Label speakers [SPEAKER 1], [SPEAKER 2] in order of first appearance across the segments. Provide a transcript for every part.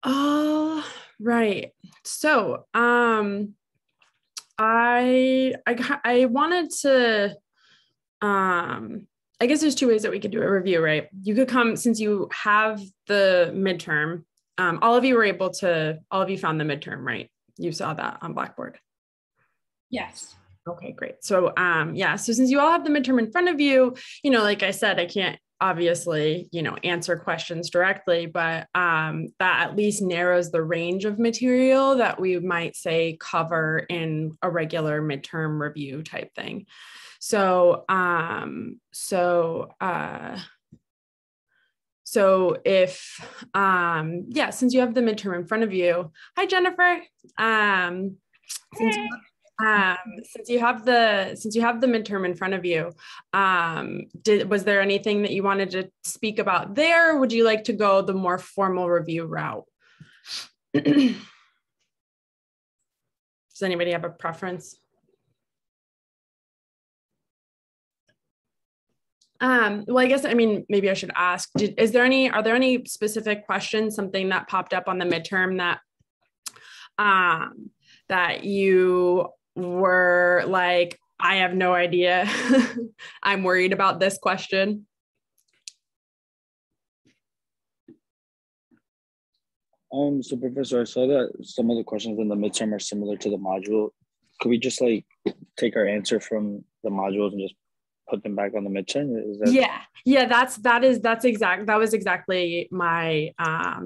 [SPEAKER 1] All right. So, I wanted to, I guess there's two ways that we could do a review, right? You could come, since you have the midterm, all of you found the midterm, right? You saw that on Blackboard.
[SPEAKER 2] Yes.
[SPEAKER 1] Okay, great. So, yeah, so since you all have the midterm in front of you, like I said, I can't obviously, answer questions directly, but that at least narrows the range of material that we might say cover in a regular midterm review type thing. So, if, since you have the midterm in front of you, hi, Jennifer. Since you since you have the midterm in front of you, was there anything that you wanted to speak about there? Or would you like to go the more formal review route? Does anybody have a preference? Well, I guess, maybe I should ask, are there any specific questions, something that popped up on the midterm that you were like, I have no idea. I'm worried about this question?
[SPEAKER 3] So Professor, I saw that some of the questions in the midterm are similar to the module. Could we just take our answer from the modules and just put them back on the midterm?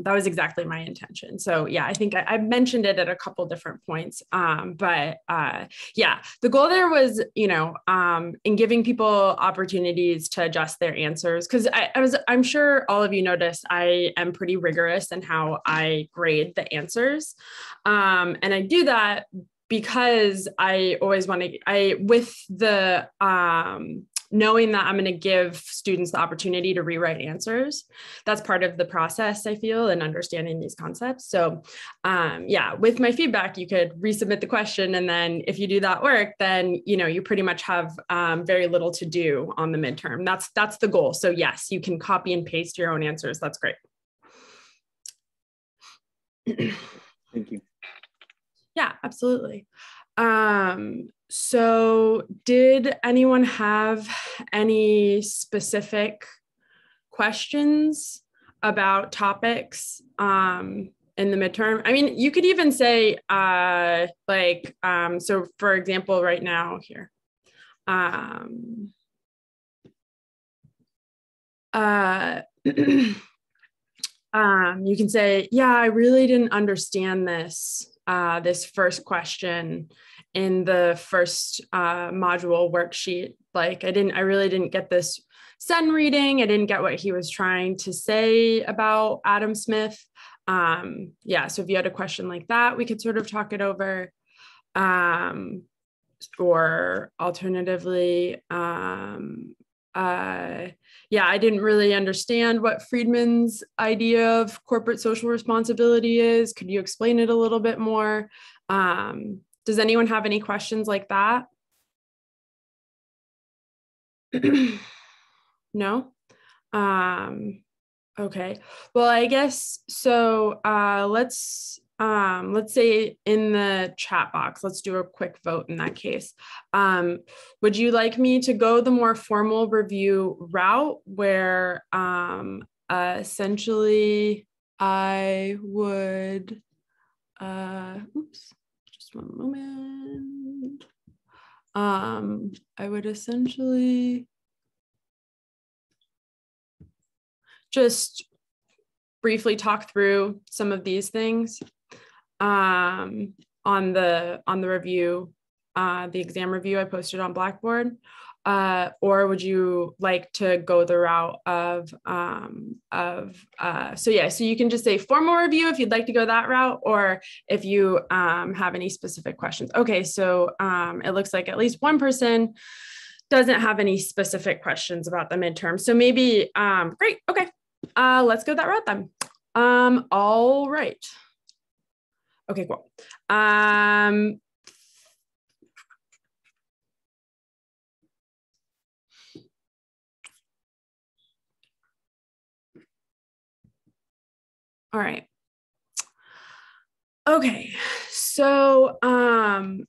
[SPEAKER 1] That was exactly my intention. So yeah, I think I mentioned it at a couple different points. But the goal there was, in giving people opportunities to adjust their answers, because I'm sure all of you noticed I am pretty rigorous in how I grade the answers. And I do that because I always want to, with the knowing that I'm going to give students the opportunity to rewrite answers. That's part of the process, I feel, in understanding these concepts. So with my feedback, you could resubmit the question. And then if you do that work, then, you pretty much have very little to do on the midterm. That's the goal. So yes, you can copy and paste your own answers. That's great.
[SPEAKER 3] Thank you.
[SPEAKER 1] Yeah, absolutely. So did anyone have any specific questions about topics in the midterm? You could even say so for example, right now here, you can say, yeah, I really didn't understand this first question in the first module worksheet. I really didn't get this Sen reading. I didn't get what he was trying to say about Adam Smith. So if you had a question like that, we could sort of talk it over. Or alternatively, I didn't really understand what Friedman's idea of corporate social responsibility is. Could you explain it a little bit more? Does anyone have any questions like that? No? Okay. Well, I guess so. Let's say in the chat box, let's do a quick vote in that case. Would you like me to go the more formal review route where essentially I would, just one moment. I would essentially just briefly talk through some of these things on the review, the exam review I posted on Blackboard, or would you like to go the route of so you can just say formal review if you'd like to go that route, or if you have any specific questions. Okay, so it looks like at least one person doesn't have any specific questions about the midterm. So maybe, great, okay. Let's go that route then. All right. Okay, cool. All right. Okay, so one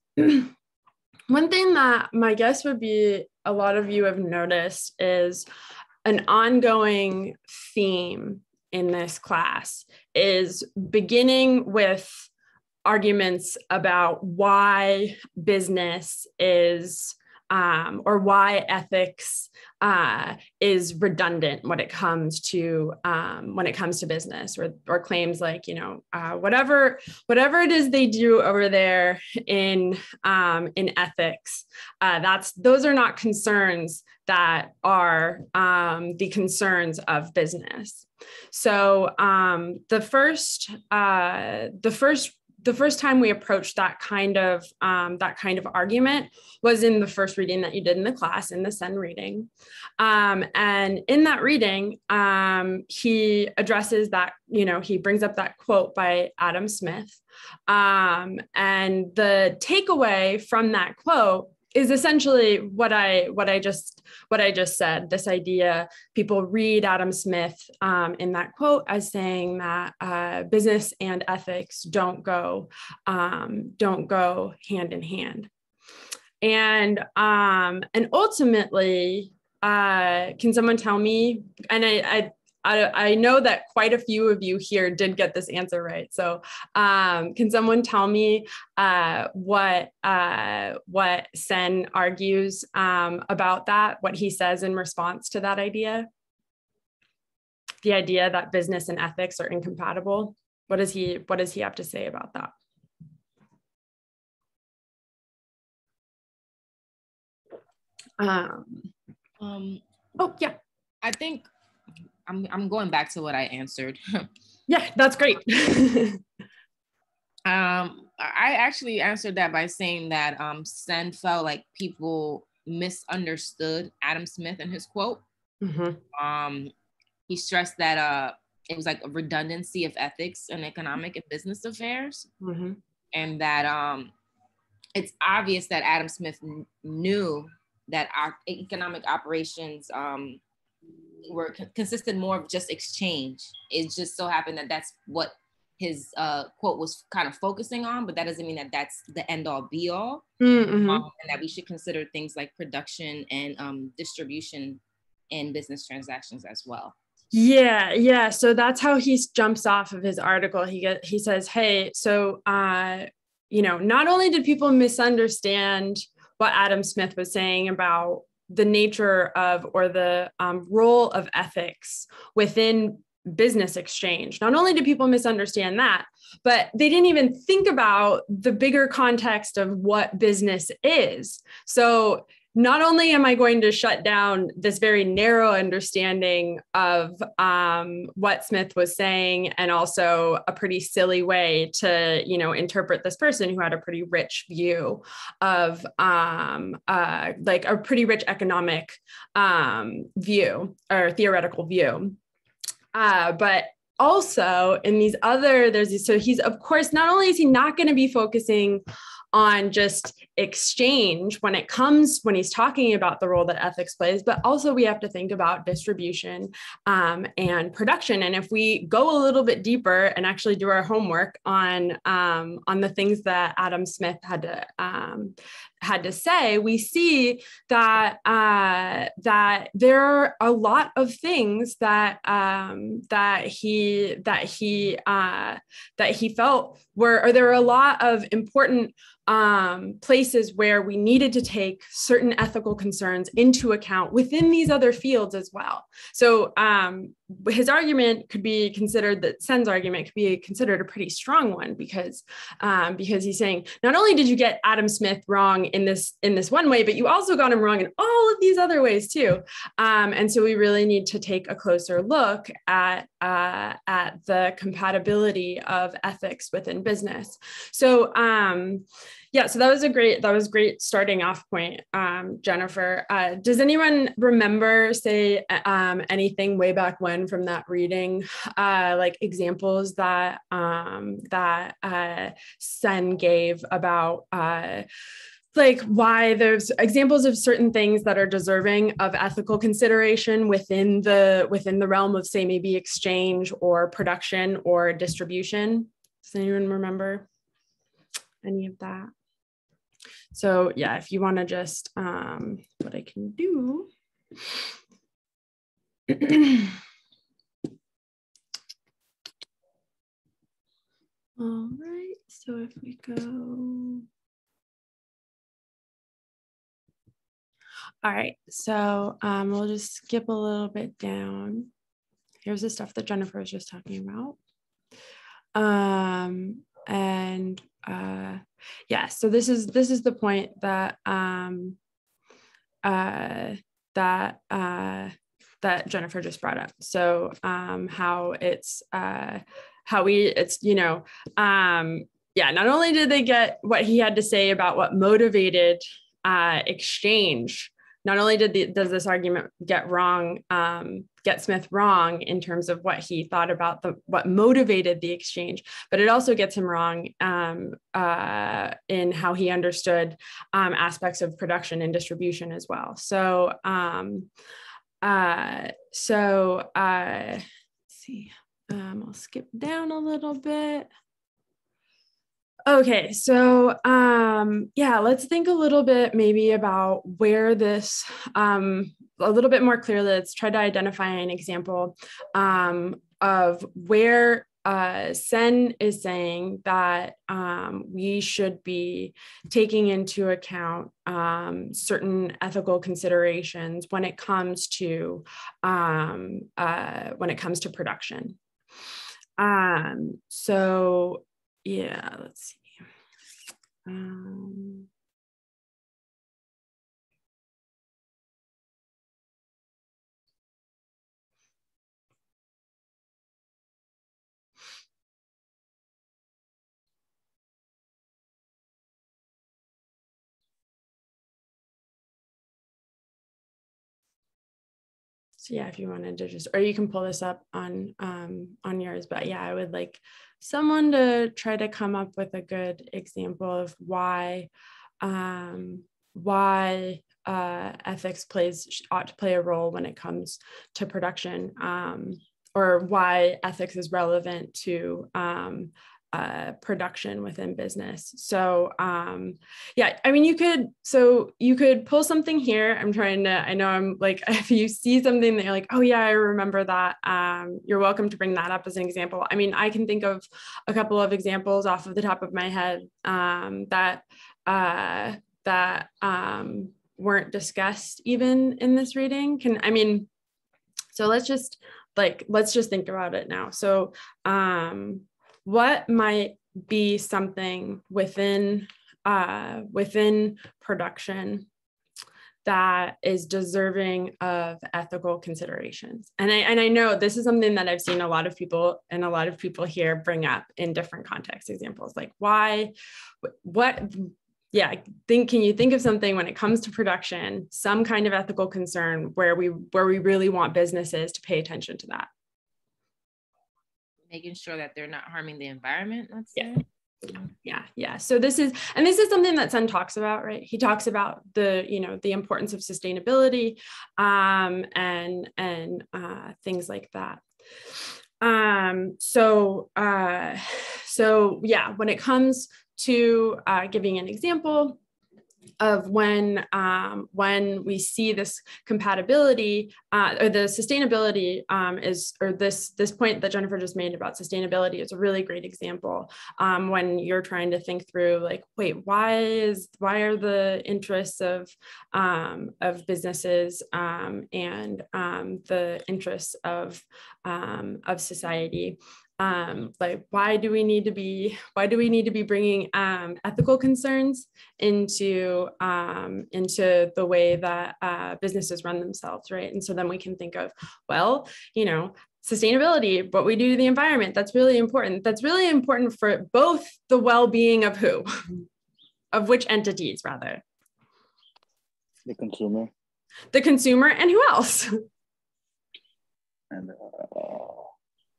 [SPEAKER 1] thing that my guess would be a lot of you have noticed is an ongoing theme in this class is beginning with arguments about why business is or why ethics is redundant when it comes to business, or claims like, whatever it is they do over there in ethics, those are not concerns that are the concerns of business. So the first time we approached that kind of argument was in the first reading that you did in the class, in the Sen reading. And in that reading, he addresses that, he brings up that quote by Adam Smith. And the takeaway from that quote is essentially what I just said. This idea, people read Adam Smith in that quote as saying that business and ethics don't go hand in hand, and ultimately, can someone tell me? And I know that quite a few of you here did get this answer right. So can someone tell me what Sen argues about that, what he says in response to that idea? The idea that business and ethics are incompatible. What does he have to say about that? Oh, yeah.
[SPEAKER 4] I think I'm going back to what I answered.
[SPEAKER 1] Yeah, that's great.
[SPEAKER 4] I actually answered that by saying that Sen felt like people misunderstood Adam Smith in his quote. Mm-hmm. He stressed that it was like a redundancy of ethics in economic and business affairs, mm-hmm. and that it's obvious that Adam Smith knew that our economic operations consisted more of just exchange. It just so happened that that's what his quote was kind of focusing on, but that doesn't mean that that's the end all be all, mm-hmm. And that we should consider things like production and distribution in business transactions as well.
[SPEAKER 1] Yeah. So that's how he jumps off of his article. He says, hey, so not only did people misunderstand what Adam Smith was saying about the nature of, or the role of ethics within business exchange. Not only did people misunderstand that, but they didn't even think about the bigger context of what business is. So not only am I going to shut down this very narrow understanding of what Smith was saying, and also a pretty silly way to, interpret this person who had a pretty rich view of like a pretty rich economic view or theoretical view. But also in these other, so he's, of course, not only is he not going to be focusing on just exchange when he's talking about the role that ethics plays, but also we have to think about distribution and production. And if we go a little bit deeper and actually do our homework on the things that Adam Smith had to say, we see that that there are a lot of things that he felt were, or there were a lot of important places where we needed to take certain ethical concerns into account within these other fields as well. So his argument could be considered, that Sen's argument could be considered a pretty strong one, because he's saying, not only did you get Adam Smith wrong in this one way, but you also got him wrong in all of these other ways too. And so we really need to take a closer look at the compatibility of ethics within business. So so that was great starting off point, Jennifer. Does anyone remember, say, anything way back when from that reading, like examples that Sen gave about like why there's examples of certain things that are deserving of ethical consideration within the realm of, say, maybe exchange or production or distribution? Does anyone remember any of that? So yeah, if you want to just, what I can do. All right, so if we go. All right, so we'll just skip a little bit down. Here's the stuff that Jennifer was just talking about. Yeah, so this is the point that that Jennifer just brought up. So how it's yeah, not only did they get what he had to say about what motivated exchange, not only does this argument get Smith wrong in terms of what he thought about what motivated the exchange, but it also gets him wrong in how he understood aspects of production and distribution as well. So let's see, I'll skip down a little bit. Okay, so yeah, let's think a little bit maybe about where this, a little bit more clearly, let's try to identify an example of where Sen is saying that we should be taking into account certain ethical considerations when it comes to production. So yeah, let's see. So yeah, if you wanted to just, or you can pull this up on yours, but yeah, I would like someone to try to come up with a good example of why ethics ought to play a role when it comes to production, or why ethics is relevant to production within business. So yeah, I mean, you could pull something here. I know I'm like, if you see something that you're like, oh yeah, I remember that, you're welcome to bring that up as an example. I mean, I can think of a couple of examples off of the top of my head that weren't discussed even in this reading. So let's just think about it now. So what might be something within production that is deserving of ethical considerations? And I know this is something that I've seen a lot of people here bring up in different context examples, like can you think of something when it comes to production, some kind of ethical concern where we really want businesses to pay attention to that?
[SPEAKER 4] Making sure that they're not harming the environment, let's say.
[SPEAKER 1] Yeah. So this is something that Sen talks about, right? He talks about the importance of sustainability and things like that. So yeah, when it comes to giving an example of when we see this compatibility or the sustainability this point that Jennifer just made about sustainability is a really great example when you're trying to think through, like, wait, why are the interests of businesses and the interests of society, like why do we need to be bringing ethical concerns into the way that businesses run themselves, right? And so then we can think of, well, sustainability, what we do to the environment, that's really important. That's really important for both the well-being of who? Of which entities, rather?
[SPEAKER 3] The consumer.
[SPEAKER 1] The consumer, and who else?
[SPEAKER 3] And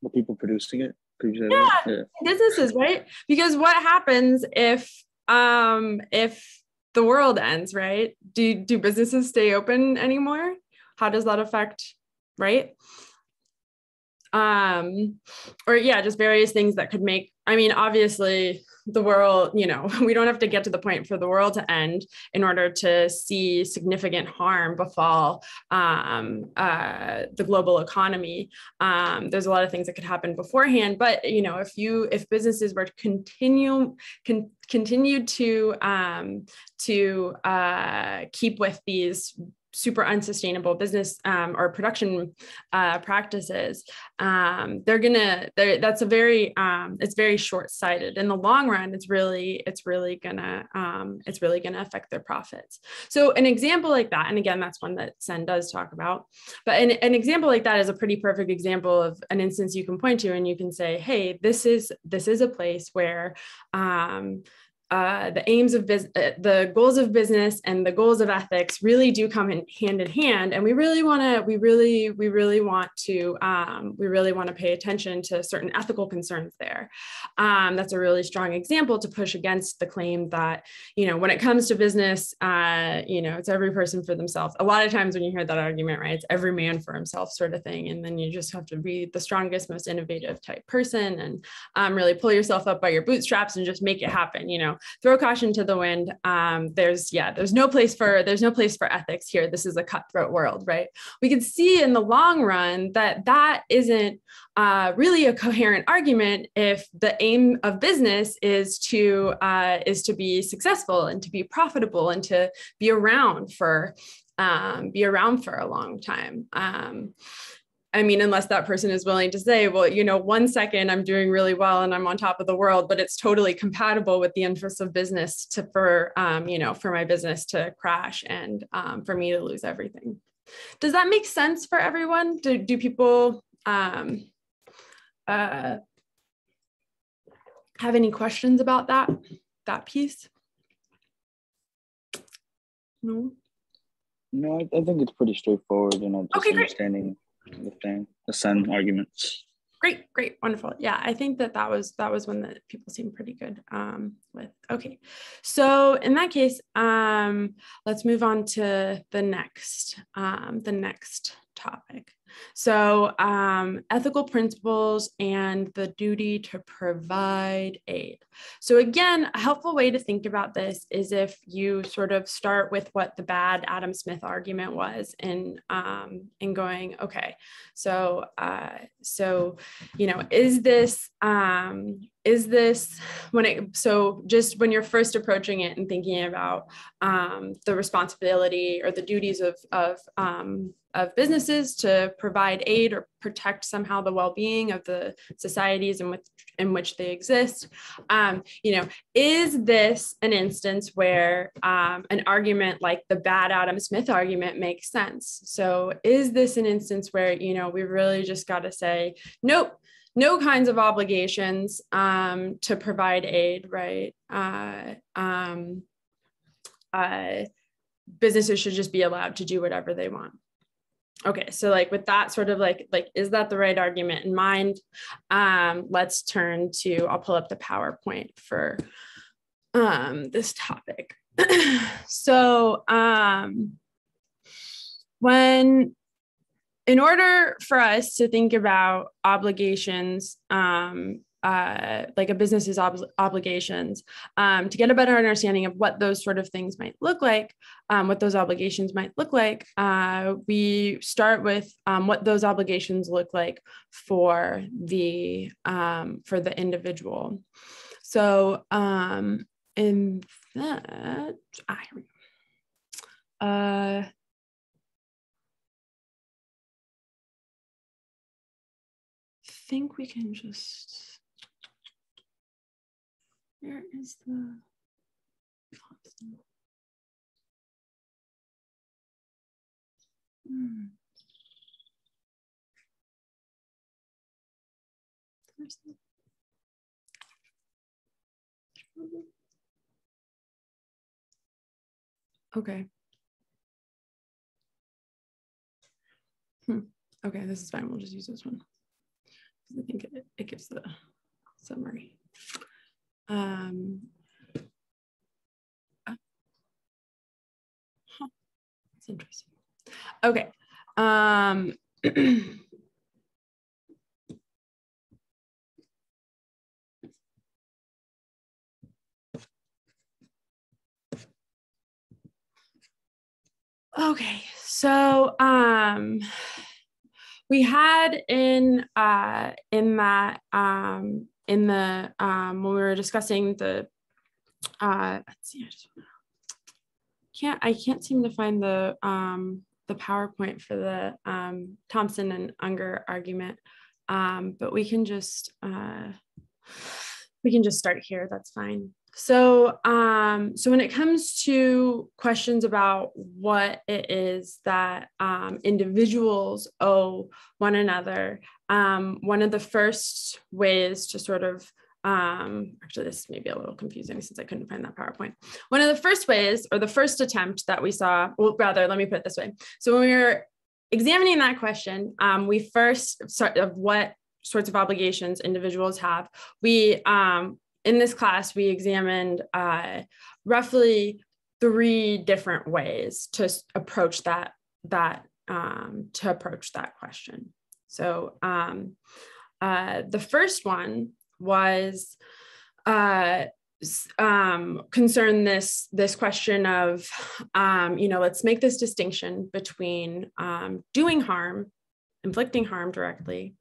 [SPEAKER 3] the people producing it.
[SPEAKER 1] Yeah, businesses, right? Because what happens if the world ends, right? Do businesses stay open anymore? How does that affect, right? or yeah, just various things that could make, I mean, obviously the world, you know, we don't have to get to the point for the world to end in order to see significant harm befall the global economy. There's a lot of things that could happen beforehand, but you know, if businesses were to continue to keep with these super unsustainable business or production practices, that's it's very short-sighted. In the long run, it's really gonna affect their profits. So an example like that, and again, that's one that Sen does talk about, but an example like that is a pretty perfect example of an instance you can point to, and you can say, hey, this is a place where the aims of the goals of business and the goals of ethics really do come hand in hand, and we really want to pay attention to certain ethical concerns there. That's a really strong example to push against the claim that, you know, when it comes to business, you know, it's every person for themselves. A lot of times when you hear that argument, right, it's every man for himself sort of thing, and then you just have to be the strongest, most innovative type person and really pull yourself up by your bootstraps and just make it happen. You know, throw caution to the wind. There's no place for ethics here. This is a cutthroat world, right? We can see in the long run that isn't really a coherent argument if the aim of business is to be successful and to be profitable and to be around for a long time. I mean, unless that person is willing to say, well, you know, 1 second I'm doing really well and I'm on top of the world, but it's totally compatible with the interests of business for my business to crash and for me to lose everything. Does that make sense for everyone? Do people have any questions about that piece? No?
[SPEAKER 3] No, I think it's pretty straightforward, you know, just
[SPEAKER 1] okay,
[SPEAKER 3] understanding the Sen arguments.
[SPEAKER 1] Great, wonderful. Yeah, I think that was one that people seem pretty good with. Okay, so in that case, let's move on to the next topic. So ethical principles and the duty to provide aid. So again, a helpful way to think about this is if you sort of start with what the bad Adam Smith argument was in going, okay, so you know, is this just when you're first approaching it and thinking about the responsibility or the duties of businesses to provide aid or protect somehow the well-being of the societies in which they exist, you know, is this an instance where an argument like the bad Adam Smith argument makes sense? So is this an instance where, you know, we really just got to say, nope, no kinds of obligations to provide aid, right? Businesses should just be allowed to do whatever they want. Okay, so like with that sort of like, is that the right argument in mind? Let's turn to, I'll pull up the PowerPoint for this topic. So in order for us to think about obligations, like a business's obligations, to get a better understanding of what those sort of things might look like, what those obligations might look like, we start with what those obligations look like for the individual. So in that, here we go. I think we can just, where is the okay. Okay, this is fine. We'll just use this one. I think it gives the summary. That's interesting. Okay. Okay, so we had in that when we were discussing the let's see, I can't seem to find the PowerPoint for the Thompson and Unger argument, but we can just start here. That's fine. So, so when it comes to questions about what it is that individuals owe one another, one of the first ways to sort of, actually this may be a little confusing since I couldn't find that PowerPoint. One of the first ways, or the first attempt that we saw, well, rather, let me put it this way. So when we were examining that question, we first started of what sorts of obligations individuals have. We, in this class, we examined roughly 3 different ways to approach that question. So the first one was concern this question of, let's make this distinction between doing harm, inflicting harm directly,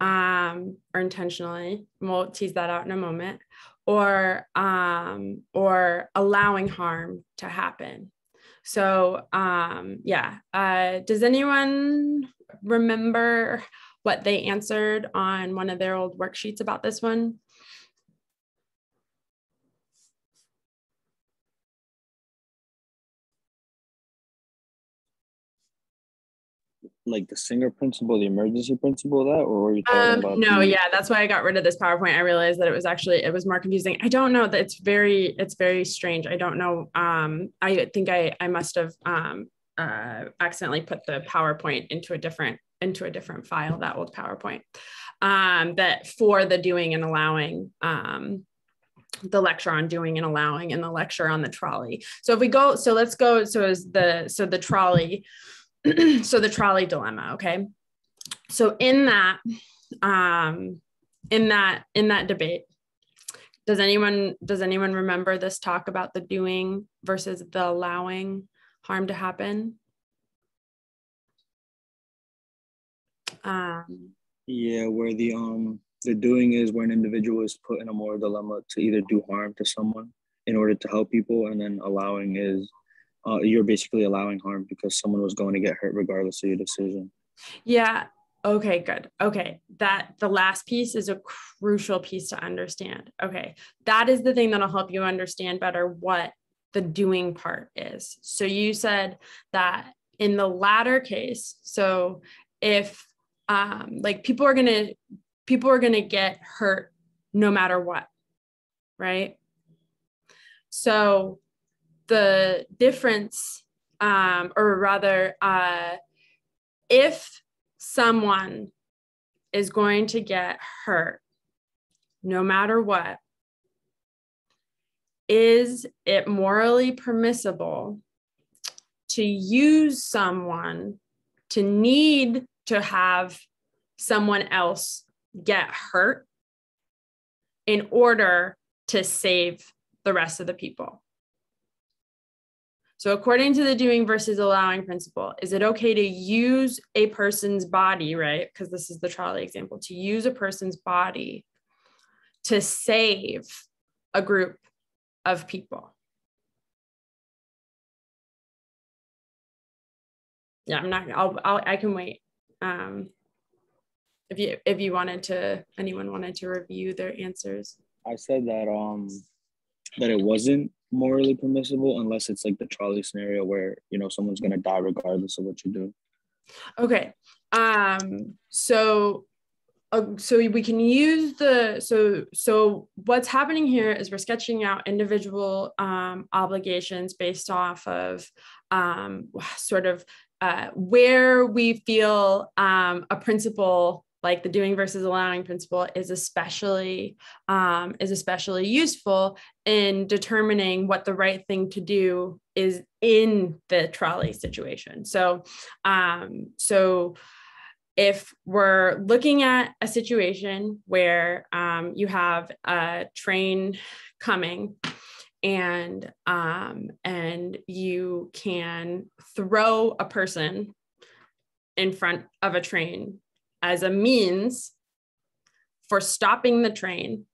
[SPEAKER 1] or intentionally, we'll tease that out in a moment, or allowing harm to happen. So does anyone remember what they answered on one of their old worksheets about this one?
[SPEAKER 3] Like the Singer principle, the emergency principle, that, or were you talking about?
[SPEAKER 1] No, yeah, that's why I got rid of this PowerPoint. I realized that it was more confusing. I don't know, that it's very strange. I don't know. I think I must have accidentally put the PowerPoint into a different file, that old PowerPoint, that for the doing and allowing, the lecture on doing and allowing, and the lecture on the trolley. So if we go, so let's go. So the trolley. So the trolley dilemma. Okay. So in that debate, does anyone remember this talk about the doing versus the allowing harm to happen?
[SPEAKER 3] Yeah, where the doing is where an individual is put in a moral dilemma to either do harm to someone in order to help people, and then allowing is you're basically allowing harm because someone was going to get hurt regardless of your decision.
[SPEAKER 1] Yeah. Okay, good. Okay. That the last piece is a crucial piece to understand. Okay. That is the thing that'll help you understand better what the doing part is. So you said that in the latter case, so if like people are going to get hurt no matter what, right? So the difference, or rather, if someone is going to get hurt no matter what, is it morally permissible to use someone, to need to have someone else get hurt in order to save the rest of the people? So according to the doing versus allowing principle, is it okay to use a person's body, right? Because this is the trolley example, to use a person's body to save a group of people? Yeah, I'm not, I can wait. If you wanted to, anyone wanted to review their answers.
[SPEAKER 3] I said that that it wasn't morally permissible unless it's like the trolley scenario where, someone's going to die regardless of what you do.
[SPEAKER 1] Okay. So we can use so what's happening here is we're sketching out individual obligations based off of sort of where we feel a principle like the doing versus allowing principle is especially useful in determining what the right thing to do is in the trolley situation. So if we're looking at a situation where you have a train coming and you can throw a person in front of a train as a means for stopping the train,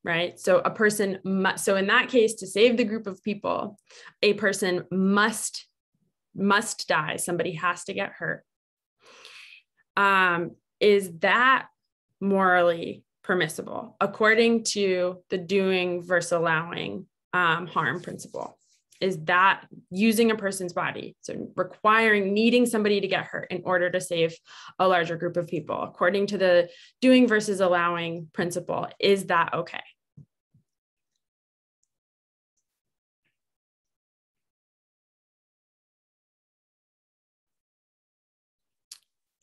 [SPEAKER 1] right? So a person so in that case, to save the group of people, a person must die. Somebody has to get hurt. Is that morally permissible according to the doing versus allowing harm principle? Is that using a person's body, so needing somebody to get hurt in order to save a larger group of people, according to the doing versus allowing principle, is that okay?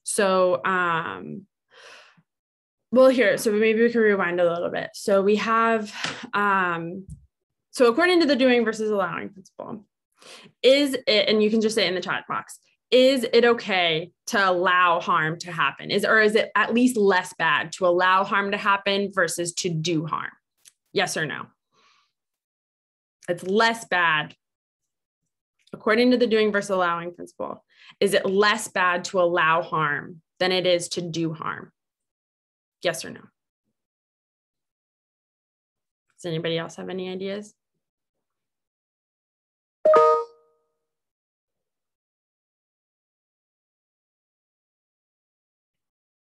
[SPEAKER 1] So, well, here, so maybe we can rewind a little bit. So we have, so according to the doing versus allowing principle, is it, and you can just say in the chat box, is it okay to allow harm to happen? Or is it at least less bad to allow harm to happen versus to do harm? Yes or no? It's less bad. According to the doing versus allowing principle, is it less bad to allow harm than it is to do harm? Yes or no? Does anybody else have any ideas?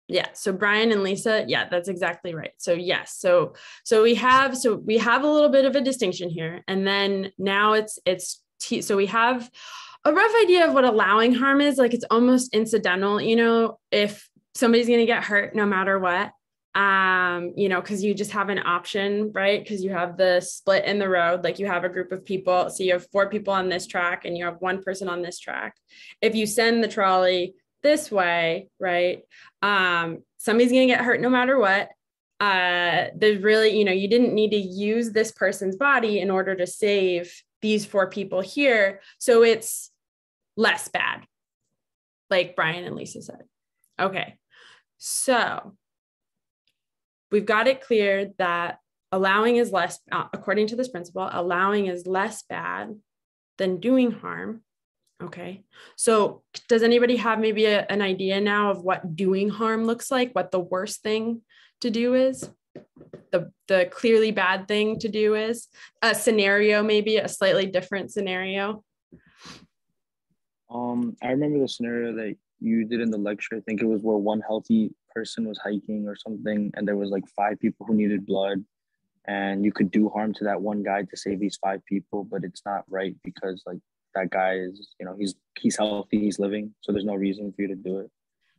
[SPEAKER 1] Yeah, so Brian and Lisa, yeah, that's exactly right. So yes, so we have a little bit of a distinction here, and then now so we have a rough idea of what allowing harm is. Like, it's almost incidental, you know, if somebody's going to get hurt no matter what, you know, because you just have an option, right? Because you have the split in the road, like you have a group of people, so you have 4 people on this track and you have 1 person on this track. If you send the trolley this way, right, somebody's going to get hurt no matter what. There's really, you know, you didn't need to use this person's body in order to save these 4 people here. So it's less bad, like Brian and Lisa said. Okay, so we've got it clear that allowing is less, according to this principle, allowing is less bad than doing harm. Okay, so does anybody have maybe an idea now of what doing harm looks like, what the worst thing to do is? The clearly bad thing to do is? A scenario, maybe a slightly different scenario.
[SPEAKER 3] I remember the scenario that you did in the lecture. I think it was where one healthy person was hiking or something, and there was like 5 people who needed blood, and you could do harm to that one guy to save these 5 people, but it's not right because like that guy is, you know, he's healthy, he's living, so there's no reason for you to do it.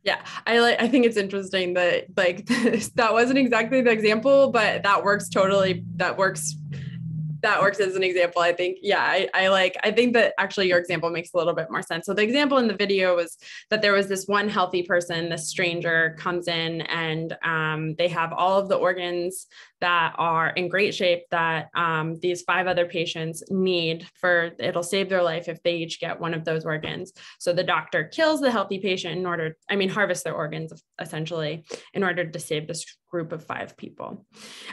[SPEAKER 1] Yeah, I think it's interesting that like that wasn't exactly the example, but that works totally. That works as an example. I think, yeah, I think that actually your example makes a little bit more sense. So the example in the video was that there was this one healthy person, this stranger comes in, and they have all of the organs that are in great shape that these 5 other patients need it'll save their life if they each get one of those organs. So the doctor kills the healthy patient harvests their organs essentially in order to save this group of 5 people.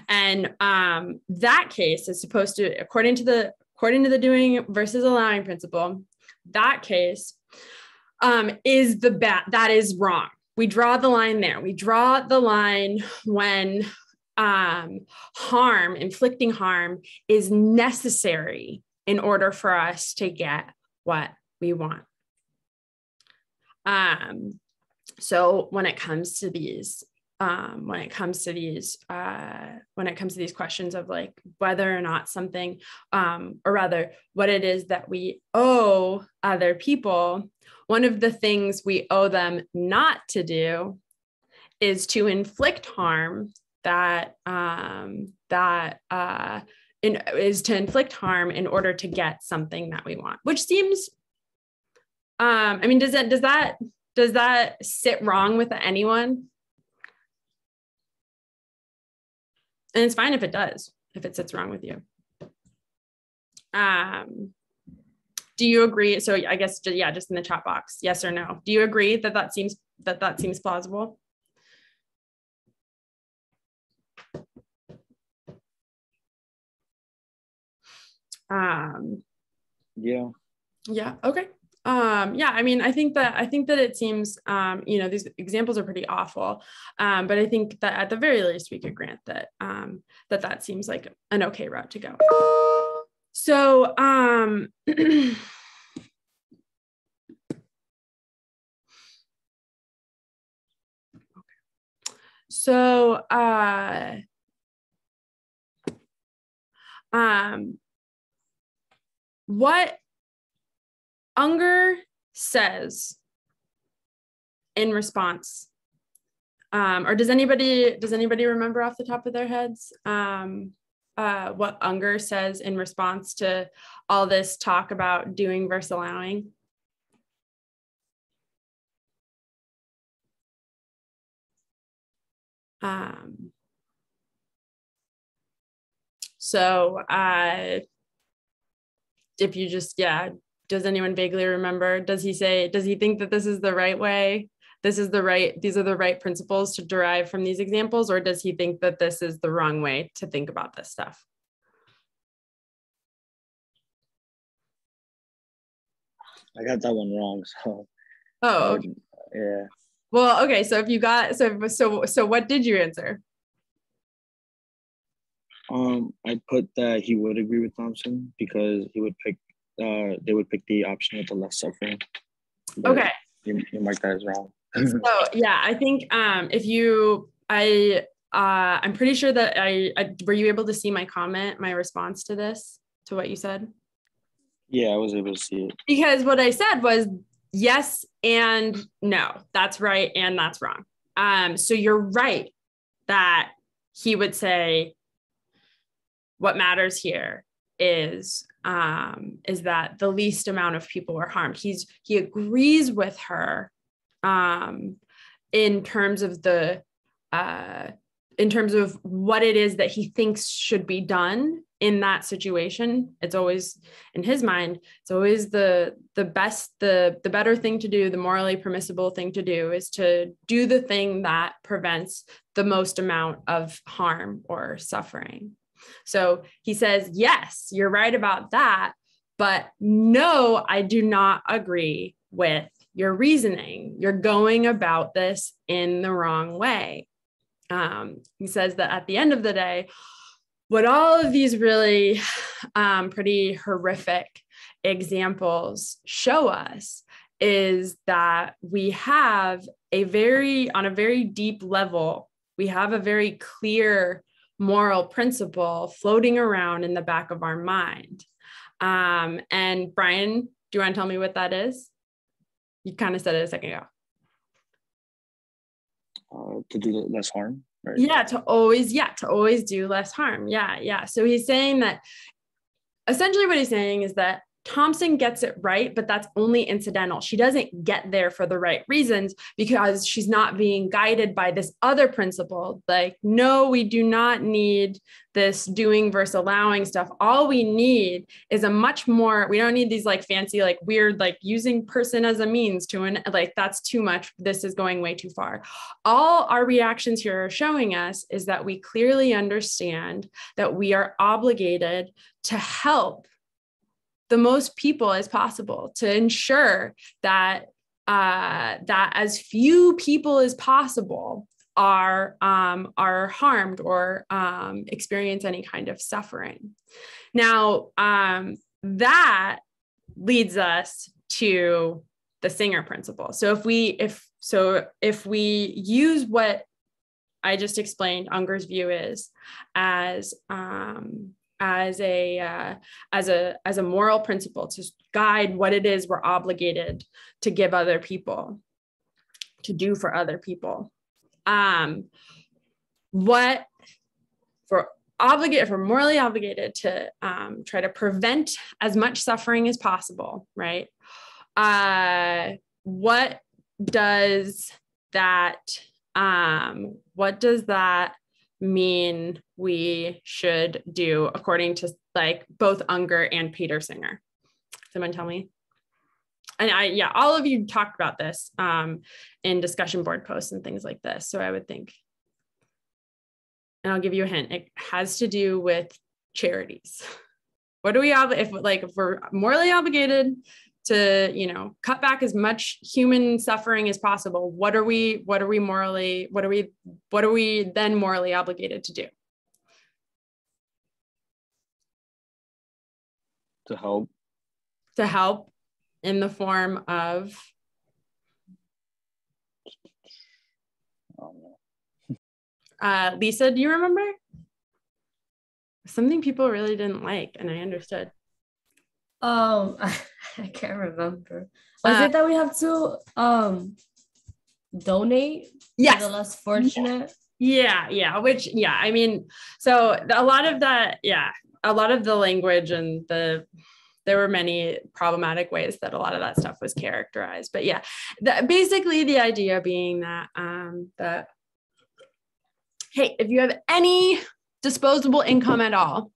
[SPEAKER 1] And that case is supposed to, according to the doing versus allowing principle, that case is that is wrong. We draw the line there. We draw the line when inflicting harm is necessary in order for us to get what we want. So when it comes to these questions of like whether or not something, or rather what it is that we owe other people, one of the things we owe them not to do is to inflict harm is to inflict harm in order to get something that we want, which seems, I mean, does that sit wrong with anyone? And it's fine if it does, if it sits wrong with you. Do you agree? So I guess, yeah, just in the chat box, yes or no. Do you agree that seems plausible?
[SPEAKER 3] Yeah.
[SPEAKER 1] Yeah. Okay. Yeah, I mean, I think that it seems, these examples are pretty awful. But I think that at the very least, we could grant that, that seems like an okay route to go. So, so, what Unger says in response, or does anybody remember off the top of their heads what Unger says in response to all this talk about doing versus allowing? So if you just, does anyone vaguely remember? Does he think that this is the right way? These are the right principles to derive from these examples, or does he think that this is the wrong way to think about this stuff?
[SPEAKER 3] I got that one wrong, so.
[SPEAKER 1] Oh, okay.
[SPEAKER 3] Yeah.
[SPEAKER 1] Well, okay. So if you got, so what did you answer?
[SPEAKER 3] I put that he would agree with Thompson because he would pick, they would pick the option with the less suffering. But
[SPEAKER 1] okay.
[SPEAKER 3] You marked that as wrong.
[SPEAKER 1] So yeah, I think I'm pretty sure that were you able to see my response to this, to what you said?
[SPEAKER 3] Yeah, I was able to see it.
[SPEAKER 1] Because what I said was yes and no, that's right and that's wrong. So you're right that he would say what matters here is that the least amount of people were harmed. He agrees with her in terms of what it is that he thinks should be done in that situation. It's always, in his mind, it's always the better thing to do, the morally permissible thing to do is to do the thing that prevents the most amount of harm or suffering. So he says, yes, you're right about that, but no, I do not agree with your reasoning. You're going about this in the wrong way. He says that at the end of the day, what all of these really pretty horrific examples show us is that we have on a very deep level, we have a very clear moral principle floating around in the back of our mind. And Brian, do you want to tell me what that is? You kind of said it a second ago.
[SPEAKER 3] To do less harm, right?
[SPEAKER 1] Yeah, to always do less harm. Yeah. So he's saying that essentially what he's saying is that Thompson gets it right, but that's only incidental. She doesn't get there for the right reasons because she's not being guided by this other principle. Like, no, we do not need this doing versus allowing stuff. All we need is we don't need these like fancy, like weird, like using person as a means to that's too much. This is going way too far. All our reactions here are showing us is that we clearly understand that we are obligated to help the most people as possible, to ensure that that as few people as possible are harmed or experience any kind of suffering. Now, that leads us to the Singer principle. So if we use what I just explained, Unger's view is as a moral principle to guide what it is we're obligated to give other people, to do for other people. If we're morally obligated to try to prevent as much suffering as possible, right? What does that mean we should do according to like both Unger and Peter Singer? Someone tell me. And all of you talked about this in discussion board posts and things like this. So I would think, and I'll give you a hint, it has to do with charities. What do we have if we're morally obligated to, you know, cut back as much human suffering as possible? What are we then morally obligated to do?
[SPEAKER 3] To
[SPEAKER 1] help in the form of Lisa, do you remember? Something people really didn't like, and I understood.
[SPEAKER 2] I can't remember. Was it that we have to donate
[SPEAKER 1] yes.
[SPEAKER 2] to the less fortunate?
[SPEAKER 1] Yeah. I mean, so a lot of that, a lot of the language and there were many problematic ways that a lot of that stuff was characterized. But yeah, basically the idea being that, hey, if you have any disposable income at all,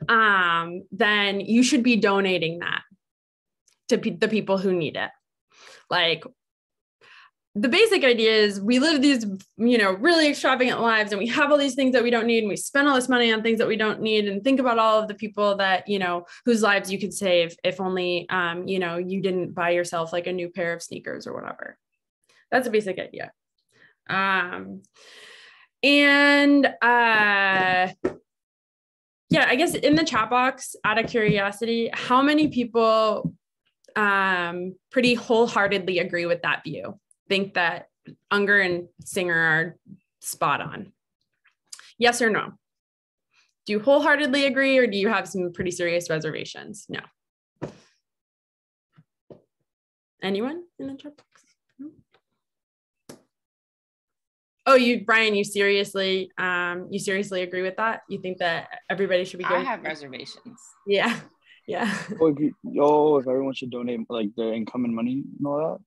[SPEAKER 1] then you should be donating that to the people who need it. Like, the basic idea is we live these, you know, really extravagant lives, and we have all these things that we don't need, and we spend all this money on things that we don't need, and think about all of the people that, you know, whose lives you could save if only, you know, you didn't buy yourself like a new pair of sneakers or whatever. That's a basic idea. Yeah, I guess in the chat box, out of curiosity, how many people pretty wholeheartedly agree with that view? Think that Unger and Singer are spot on? Yes or no? Do you wholeheartedly agree, or do you have some pretty serious reservations? No. Anyone in the chat box? No? Oh, Brian, you seriously agree with that? You think that everybody should be
[SPEAKER 4] I have reservations.
[SPEAKER 1] Yeah.
[SPEAKER 3] If everyone should donate like their income and money and all that?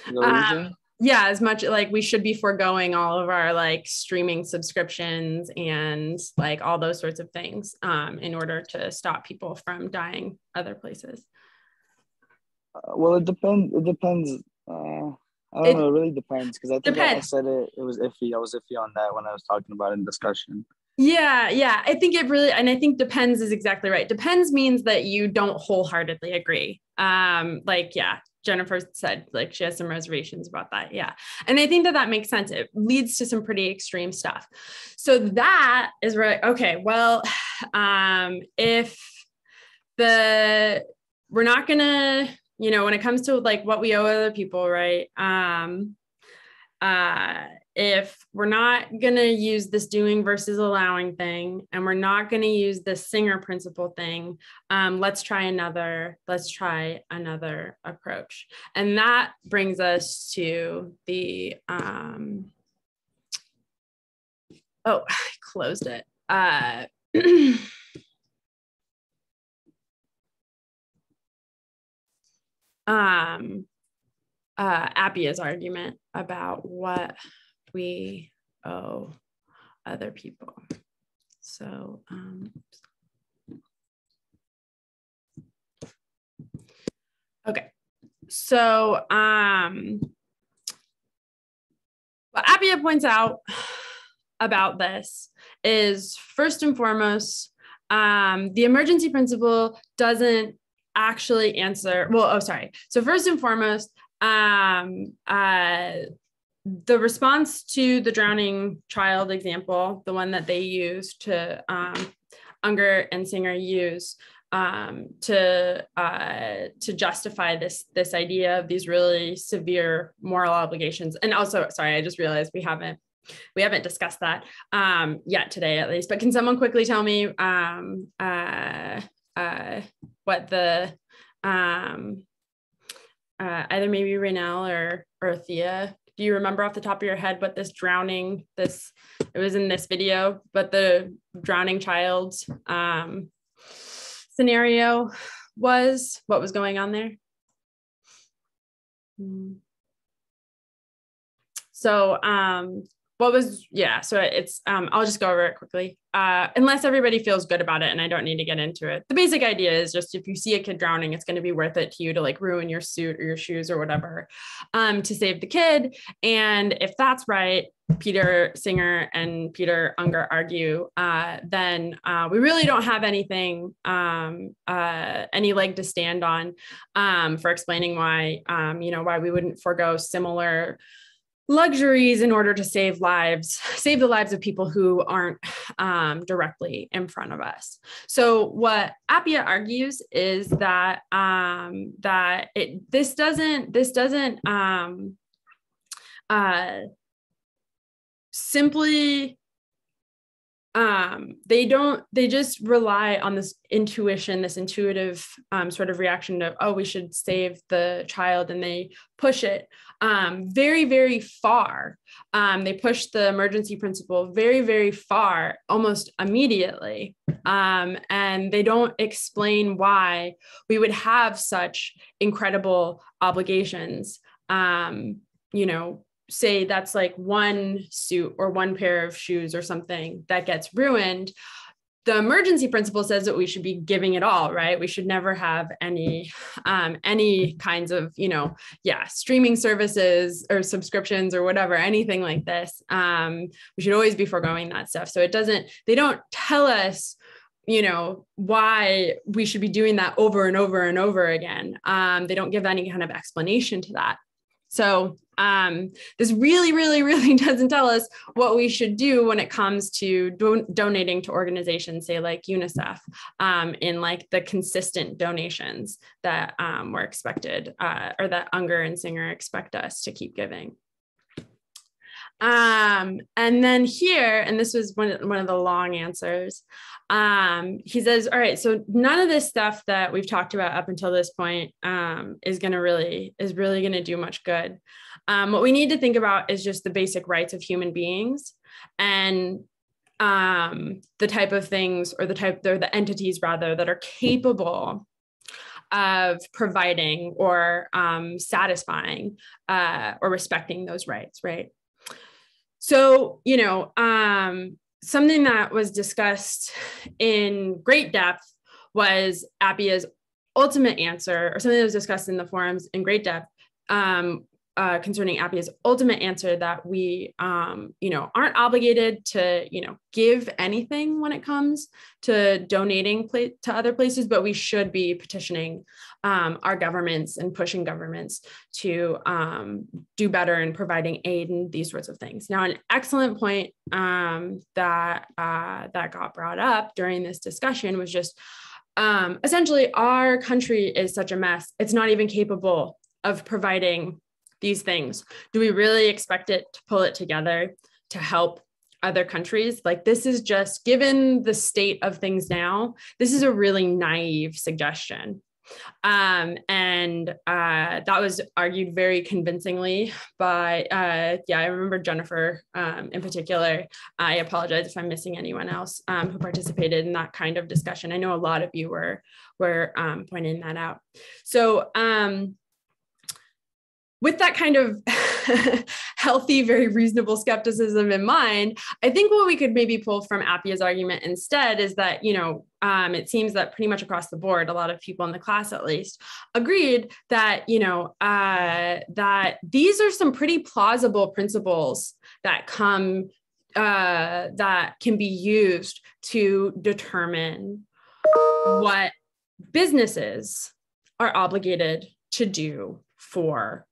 [SPEAKER 3] Is that what you're saying?
[SPEAKER 1] Yeah, as much like we should be foregoing all of our like streaming subscriptions and like all those sorts of things in order to stop people from dying other places.
[SPEAKER 3] Well, it depends. I don't know. It really depends, because I think I said it was iffy. I was iffy on that when I was talking about it in discussion.
[SPEAKER 1] Yeah. I think it really, and I think depends is exactly right. Depends means that you don't wholeheartedly agree. Jennifer said like she has some reservations about that. Yeah. And I think that makes sense. It leads to some pretty extreme stuff. So that is right. Okay. Well, if we're not gonna, you know, when it comes to like what we owe other people, right? If we're not going to use this doing versus allowing thing, and we're not going to use this Singer principle thing, let's try another approach. And that brings us to the, I closed it. Appia's argument about what we owe other people. So, okay. So, what Appia points out about this is, first and foremost, the emergency principle doesn't actually answer, So first and foremost, the response to the drowning child example, the one that they used to Unger and Singer use to justify this idea of these really severe moral obligations. And also, sorry, I just realized we haven't discussed that yet today, at least. But can someone quickly tell me what the either maybe Renelle or Thea, do you remember off the top of your head what this drowning, it was in this video, but the drowning child's scenario was, what was going on there? So so it's, I'll just go over it quickly, unless everybody feels good about it and I don't need to get into it. The basic idea is just, if you see a kid drowning, it's going to be worth it to you to like ruin your suit or your shoes or whatever, to save the kid. And if that's right, Peter Singer and Peter Unger argue, then we really don't have anything, any leg to stand on, for explaining why, why we wouldn't forego similar luxuries in order to save the lives of people who aren't directly in front of us. So what Appia argues is that this doesn't simply, they just rely on this intuition, this intuitive sort of reaction to, oh, we should save the child, and they push it very, very far. They push the emergency principle very, very far, almost immediately. And they don't explain why we would have such incredible obligations, say that's like one suit or one pair of shoes or something that gets ruined. The emergency principle says that we should be giving it all, right? We should never have any kinds of, streaming services or subscriptions or whatever, anything like this. We should always be foregoing that stuff. So they don't tell us, why we should be doing that over and over and over again. They don't give any kind of explanation to that. So this really, really, really doesn't tell us what we should do when it comes to donating to organizations, say like UNICEF, in like the consistent donations that we're expected, or that Unger and Singer expect us to keep giving. And then here, and this was one of the long answers, he says, all right, so none of this stuff that we've talked about up until this point is really going to do much good. What we need to think about is just the basic rights of human beings, and the type of things, or the entities rather, that are capable of providing or satisfying or respecting those rights, right? So, something that was discussed in great depth was Appia's ultimate answer, or something that was discussed in the forums in great depth, concerning Appia's ultimate answer, that we, aren't obligated to, give anything when it comes to donating to other places, but we should be petitioning our governments and pushing governments to do better in providing aid and these sorts of things. Now, an excellent point that got brought up during this discussion was just essentially, our country is such a mess. It's not even capable of providing these things. Do we really expect it to pull it together to help other countries? Like, this is just, given the state of things now, this is a really naive suggestion. And that was argued very convincingly by, I remember Jennifer in particular. I apologize if I'm missing anyone else who participated in that kind of discussion. I know a lot of you were pointing that out. So, with that kind of healthy, very reasonable skepticism in mind, I think what we could maybe pull from Appia's argument instead is that, it seems that pretty much across the board, a lot of people in the class at least agreed that, that these are some pretty plausible principles that that can be used to determine what businesses are obligated to do for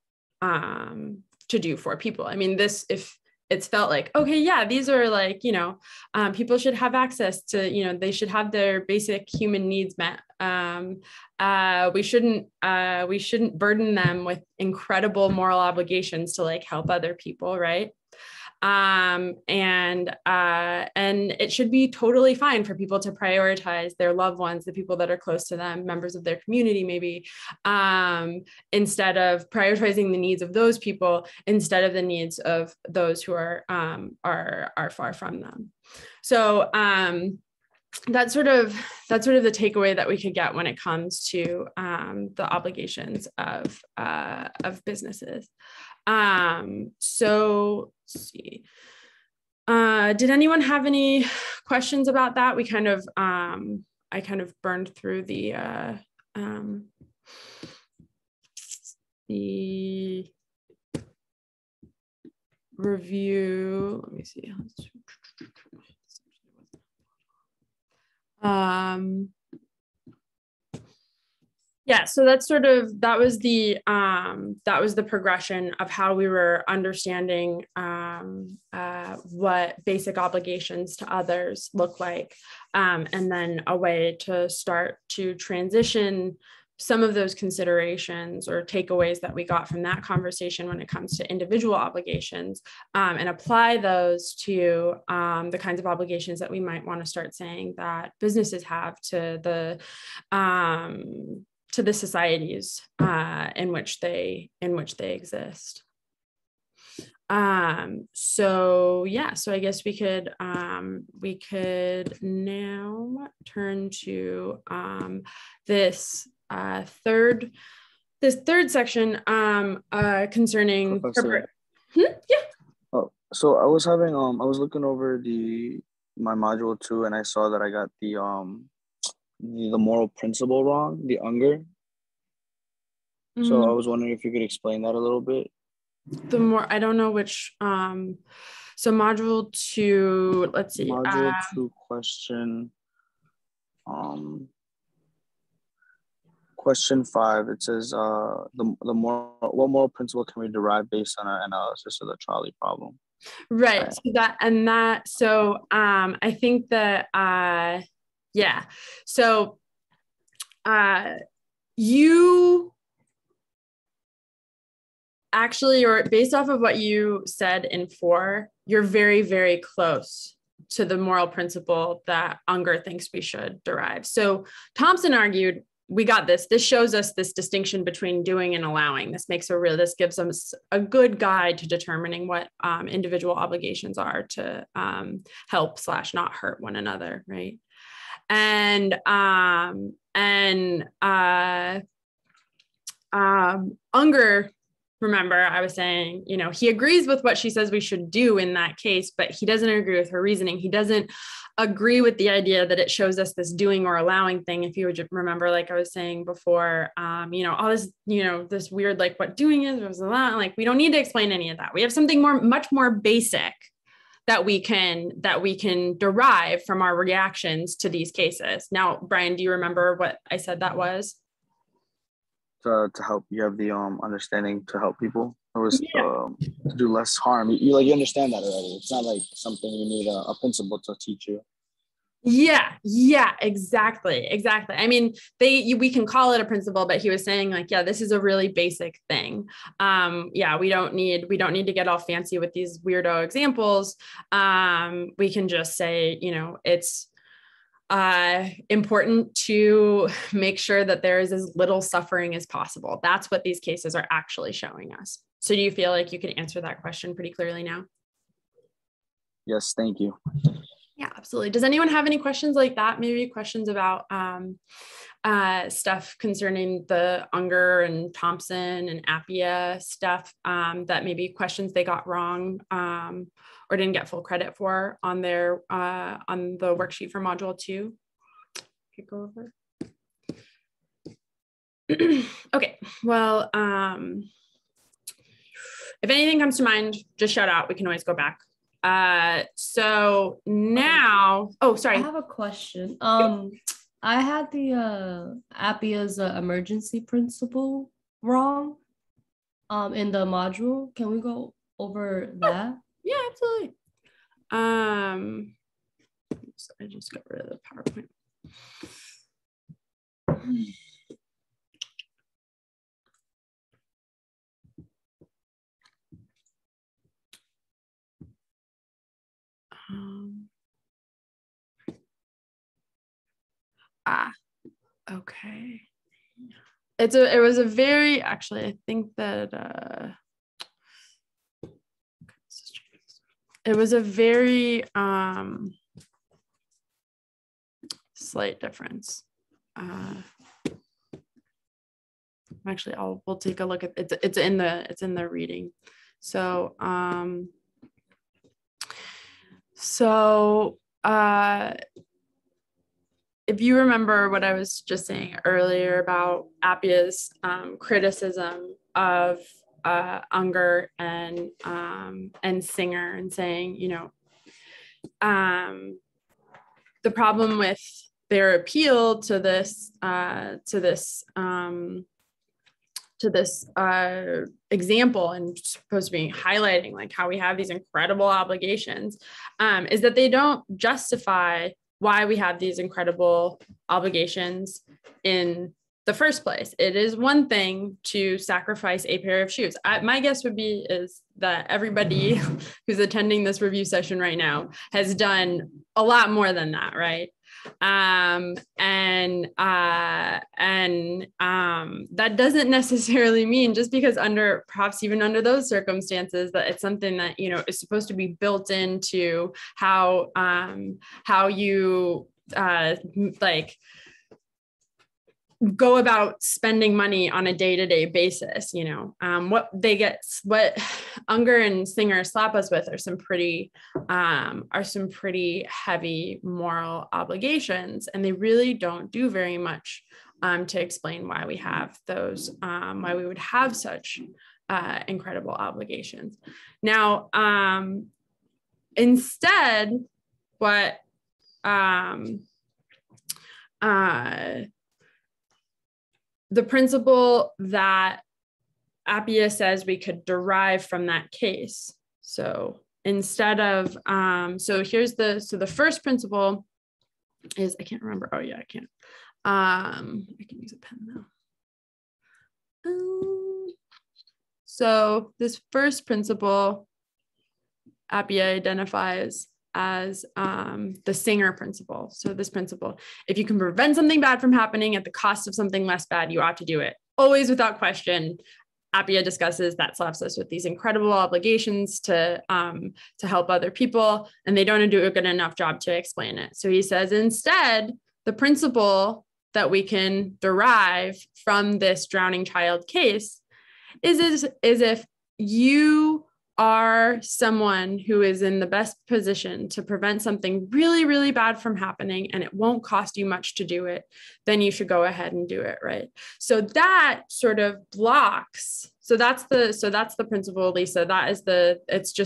[SPEAKER 1] people. I mean, if it's felt like, okay, yeah, these are like, people should have access to, they should have their basic human needs met. We shouldn't burden them with incredible moral obligations to like help other people, right? And it should be totally fine for people to prioritize their loved ones, the people that are close to them, members of their community, maybe, instead of prioritizing the needs of those people, instead of the needs of those who are far from them. So that's sort of the takeaway that we could get when it comes to the obligations of businesses. So let's see. Did anyone have any questions about that? We kind of, I kind of burned through the review. Let me see. Yeah, so that's sort of, that was the progression of how we were understanding what basic obligations to others look like, and then a way to start to transition some of those considerations or takeaways that we got from that conversation when it comes to individual obligations, and apply those to the kinds of obligations that we might want to start saying that businesses have to the societies in which they exist. So yeah, so I guess we could now turn to this third section concerning corporate. Yeah.
[SPEAKER 3] Oh, so I was having I was looking over my module 2, and I saw that I got the moral principle wrong, the Unger. So I was wondering if you could explain that a little bit.
[SPEAKER 1] I don't know which, so module 2, let's see.
[SPEAKER 3] Module 2 question 5, it says what moral principle can we derive based on our analysis of the trolley problem?
[SPEAKER 1] Right. So I think that yeah. So you actually, or based off of what you said in 4, you're very, very close to the moral principle that Unger thinks we should derive. So Thompson argued, we got this. This shows us this distinction between doing and allowing. This gives us a good guide to determining what individual obligations are to help / not hurt one another, right? And Unger, remember, I was saying, he agrees with what she says we should do in that case, but he doesn't agree with her reasoning. He doesn't agree with the idea that it shows us this doing or allowing thing. If you would remember, like I was saying before, all this, this weird, like what doing is, like, we don't need to explain any of that. We have something much more basic that we can derive from our reactions to these cases. Now, Brian, do you remember what I said that was?
[SPEAKER 3] To help, you have the understanding to help people. It was to do less harm. You understand that already. It's not like something you need a principal to teach you.
[SPEAKER 1] Yeah, exactly. I mean, we can call it a principle, but he was saying, like, yeah, this is a really basic thing. We don't need to get all fancy with these weirdo examples. We can just say, it's important to make sure that there is as little suffering as possible. That's what these cases are actually showing us. So do you feel like you can answer that question pretty clearly now?
[SPEAKER 3] Yes, thank you.
[SPEAKER 1] Yeah, absolutely. Does anyone have any questions like that? Maybe questions about stuff concerning the Unger and Thompson and Appia stuff, that maybe questions they got wrong or didn't get full credit for on their on the worksheet for module 2? Could go over. Okay, well, if anything comes to mind, just shout out. We can always go back. So now, sorry.
[SPEAKER 2] I have a question. I had the Appia's emergency principle wrong in the module. Can we go over that?
[SPEAKER 1] Yeah, absolutely. So I just got rid of the PowerPoint. Okay. It was a very, actually, I think that it was a very slight difference. Actually, we'll take a look at it. It's in the reading. So So if you remember what I was just saying earlier about Appiah's criticism of Unger and Singer, and saying, you know, the problem with their appeal to this example, and supposed to be highlighting like how we have these incredible obligations, is that they don't justify why we have these incredible obligations in the first place. It is one thing to sacrifice a pair of shoes. My guess would be is that everybody who's attending this review session right now has done a lot more than that, right? That doesn't necessarily mean, just because perhaps even under those circumstances, that it's something that, you know, is supposed to be built into how you like go about spending money on a day-to-day basis. You know, what Unger and Singer slap us with are some pretty heavy moral obligations, and they really don't do very much to explain why we have those, why we would have such incredible obligations. Now, instead, what the principle that Appiah says we could derive from that case. So instead of, the first principle is, I can't remember. Oh yeah, I can. I can use a pen now. So this first principle Appiah identifies as the Singer principle. So this principle, if you can prevent something bad from happening at the cost of something less bad, you ought to do it. Always without question. Appiah discusses that slaps us with these incredible obligations to help other people, and they don't do a good enough job to explain it. So he says, instead, the principle that we can derive from this drowning child case is if you are someone who is in the best position to prevent something really, really bad from happening, and it won't cost you much to do it, then you should go ahead and do it, right? So that sort of blocks. So that's the principle, Lisa. That is it's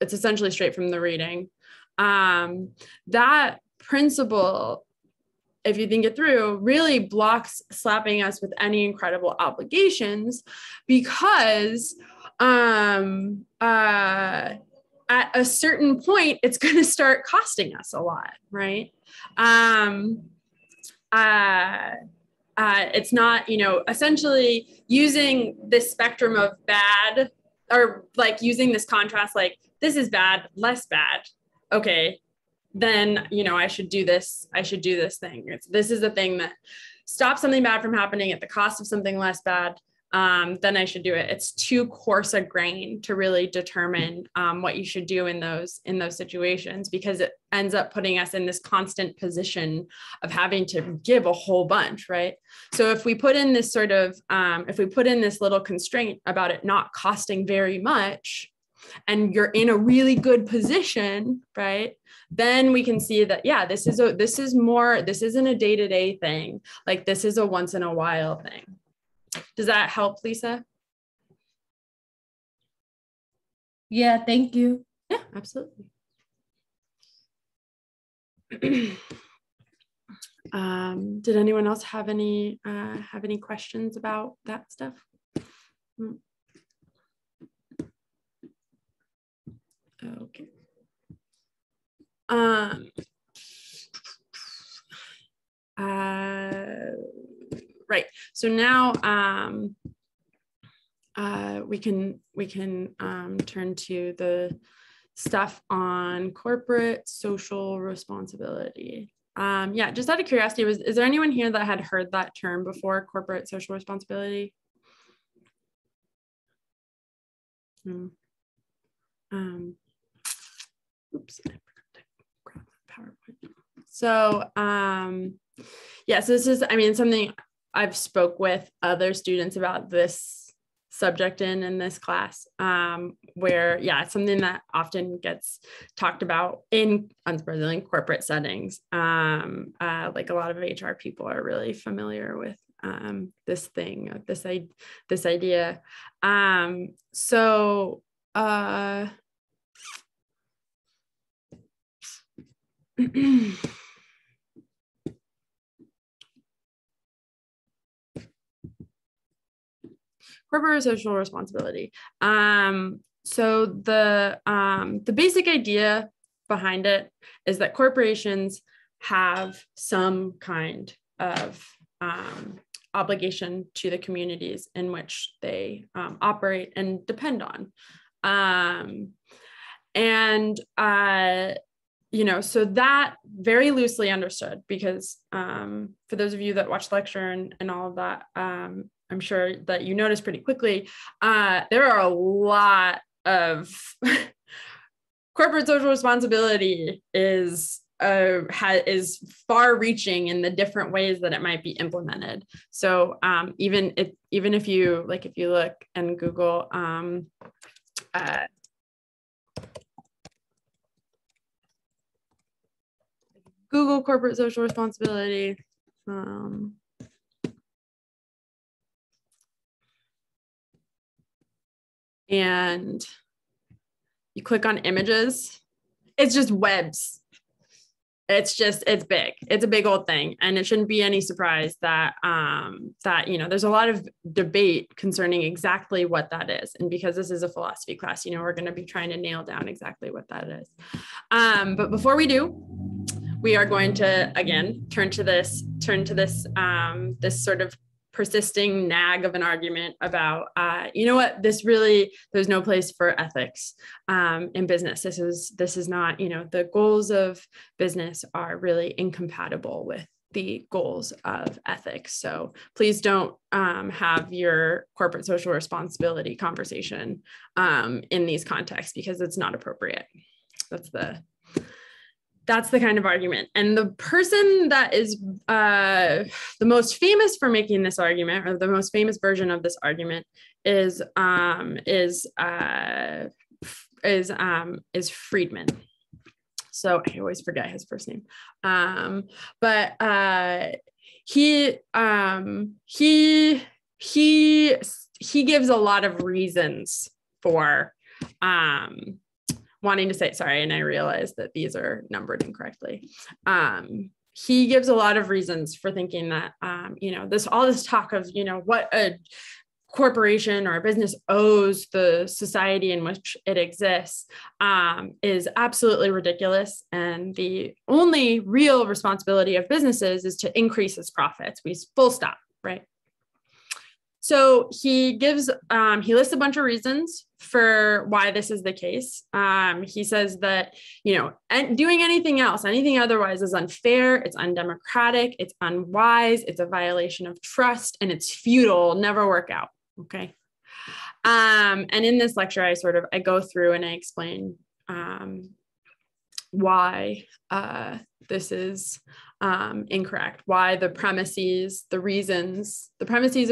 [SPEAKER 1] essentially straight from the reading. That principle, if you think it through, really blocks slapping us with any incredible obligations, because at a certain point, it's going to start costing us a lot, right? It's not, you know, essentially using this spectrum of bad, or like using this contrast, like this is bad, less bad. Okay, then, you know, I should do this thing. This is the thing that stops something bad from happening at the cost of something less bad. Then I should do it. It's too coarse a grain to really determine what you should do in those situations, because it ends up putting us in this constant position of having to give a whole bunch, right? So if we put in this sort of, if we put in this little constraint about it not costing very much, and you're in a really good position, right? Then we can see that, yeah, this isn't a day-to-day thing. Like this is a once in a while thing. Does that help, Lisa?
[SPEAKER 2] Yeah, thank you.
[SPEAKER 1] Yeah, absolutely. Did anyone else have any questions about that stuff? Okay. Right. So now we can turn to the stuff on corporate social responsibility. Yeah, just out of curiosity, is there anyone here that had heard that term before, corporate social responsibility? Oops, I forgot to grab that PowerPoint. So yeah, so this is, I mean, something I've spoke with other students about this subject in this class, where, yeah, it's something that often gets talked about in, unsurprisingly, corporate settings. Like a lot of HR people are really familiar with this thing, this idea. Corporate social responsibility. So the basic idea behind it is that corporations have some kind of obligation to the communities in which they operate and depend on. So that very loosely understood, because for those of you that watch the lecture and all of that, I'm sure that you notice pretty quickly, there are a lot of corporate social responsibility is far-reaching in the different ways that it might be implemented. So even if you look and Google Google corporate social responsibility. And you click on images, it's just webs. It's big. It's a big old thing. And it shouldn't be any surprise that, there's a lot of debate concerning exactly what that is. And because this is a philosophy class, we're going to be trying to nail down exactly what that is. But before we do, we are going to, again, turn to this this sort of persisting nag of an argument about, there's no place for ethics in business. This is not, the goals of business are really incompatible with the goals of ethics. So please don't have your corporate social responsibility conversation in these contexts, because it's not appropriate. That's the kind of argument. And the person that is the most famous for making this argument, or the most famous version of this argument, is Friedman. So I always forget his first name. But he gives a lot of reasons for wanting to say, sorry, and I realize that these are numbered incorrectly. He gives a lot of reasons for thinking that, all this talk of, what a corporation or a business owes the society in which it exists is absolutely ridiculous. And the only real responsibility of businesses is to increase its profits. Full stop, right? So he lists a bunch of reasons for why this is the case. He says that, doing anything otherwise is unfair, it's undemocratic, it's unwise, it's a violation of trust, and it's futile, never work out. Okay. And in this lecture, I go through and I explain why this is incorrect, why the premises of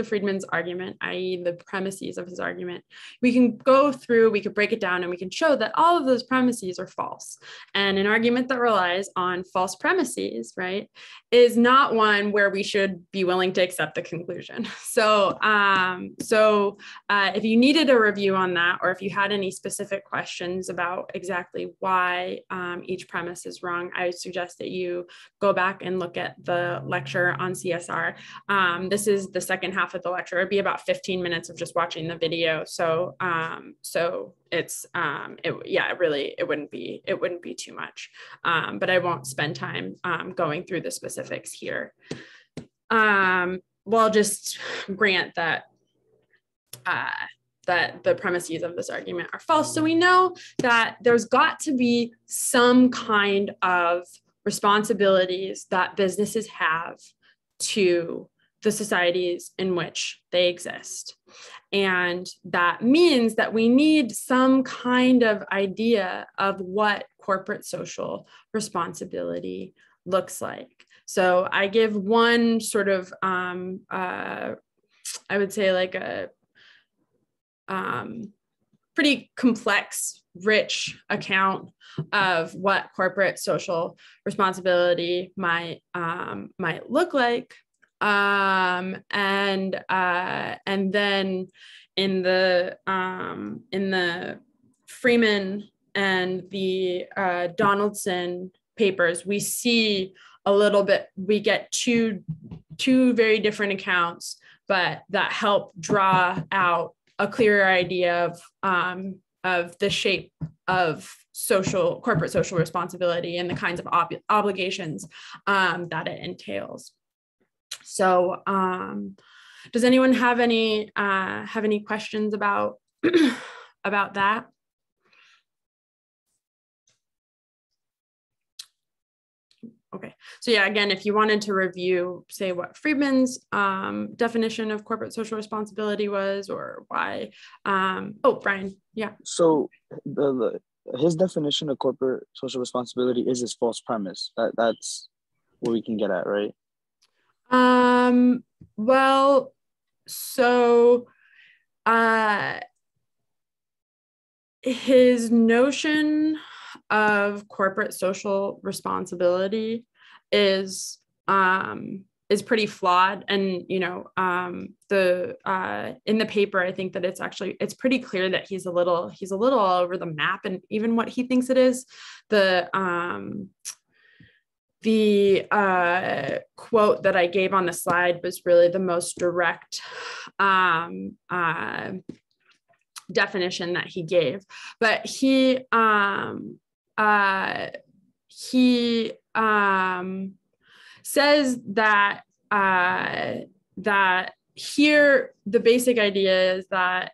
[SPEAKER 1] Friedman's argument, i.e. the premises of his argument, we can break it down and we can show that all of those premises are false. And an argument that relies on false premises, right, is not one where we should be willing to accept the conclusion. So if you needed a review on that, or if you had any specific questions about exactly why each premise is wrong, I would suggest that you go back and look at the lecture on CSR. This is the second half of the lecture. It'd be about 15 minutes of just watching the video. So it wouldn't be too much. But I won't spend time going through the specifics here. I'll just grant that the premises of this argument are false. So we know that there's got to be some kind of responsibilities that businesses have to the societies in which they exist. And that means that we need some kind of idea of what corporate social responsibility looks like. So I give one sort of, I would say like a pretty complex, rich account of what corporate social responsibility might look like. And then in the Freeman and the Donaldson papers, we see a little bit, we get two very different accounts, but that help draw out a clearer idea of the shape of corporate social responsibility and the kinds of obligations that it entails. So does anyone have any questions about about that? Okay, so yeah, again, if you wanted to review, say, what Friedman's definition of corporate social responsibility was, or why, oh, Brian, yeah.
[SPEAKER 3] So his definition of corporate social responsibility is his false premise. That's what we can get at, right?
[SPEAKER 1] Well, so his notion of corporate social responsibility is pretty flawed, and in the paper, I think that it's pretty clear that he's a little all over the map, and even what he thinks it is. The quote that I gave on the slide was really the most direct definition that he gave, but he says that that here the basic idea is that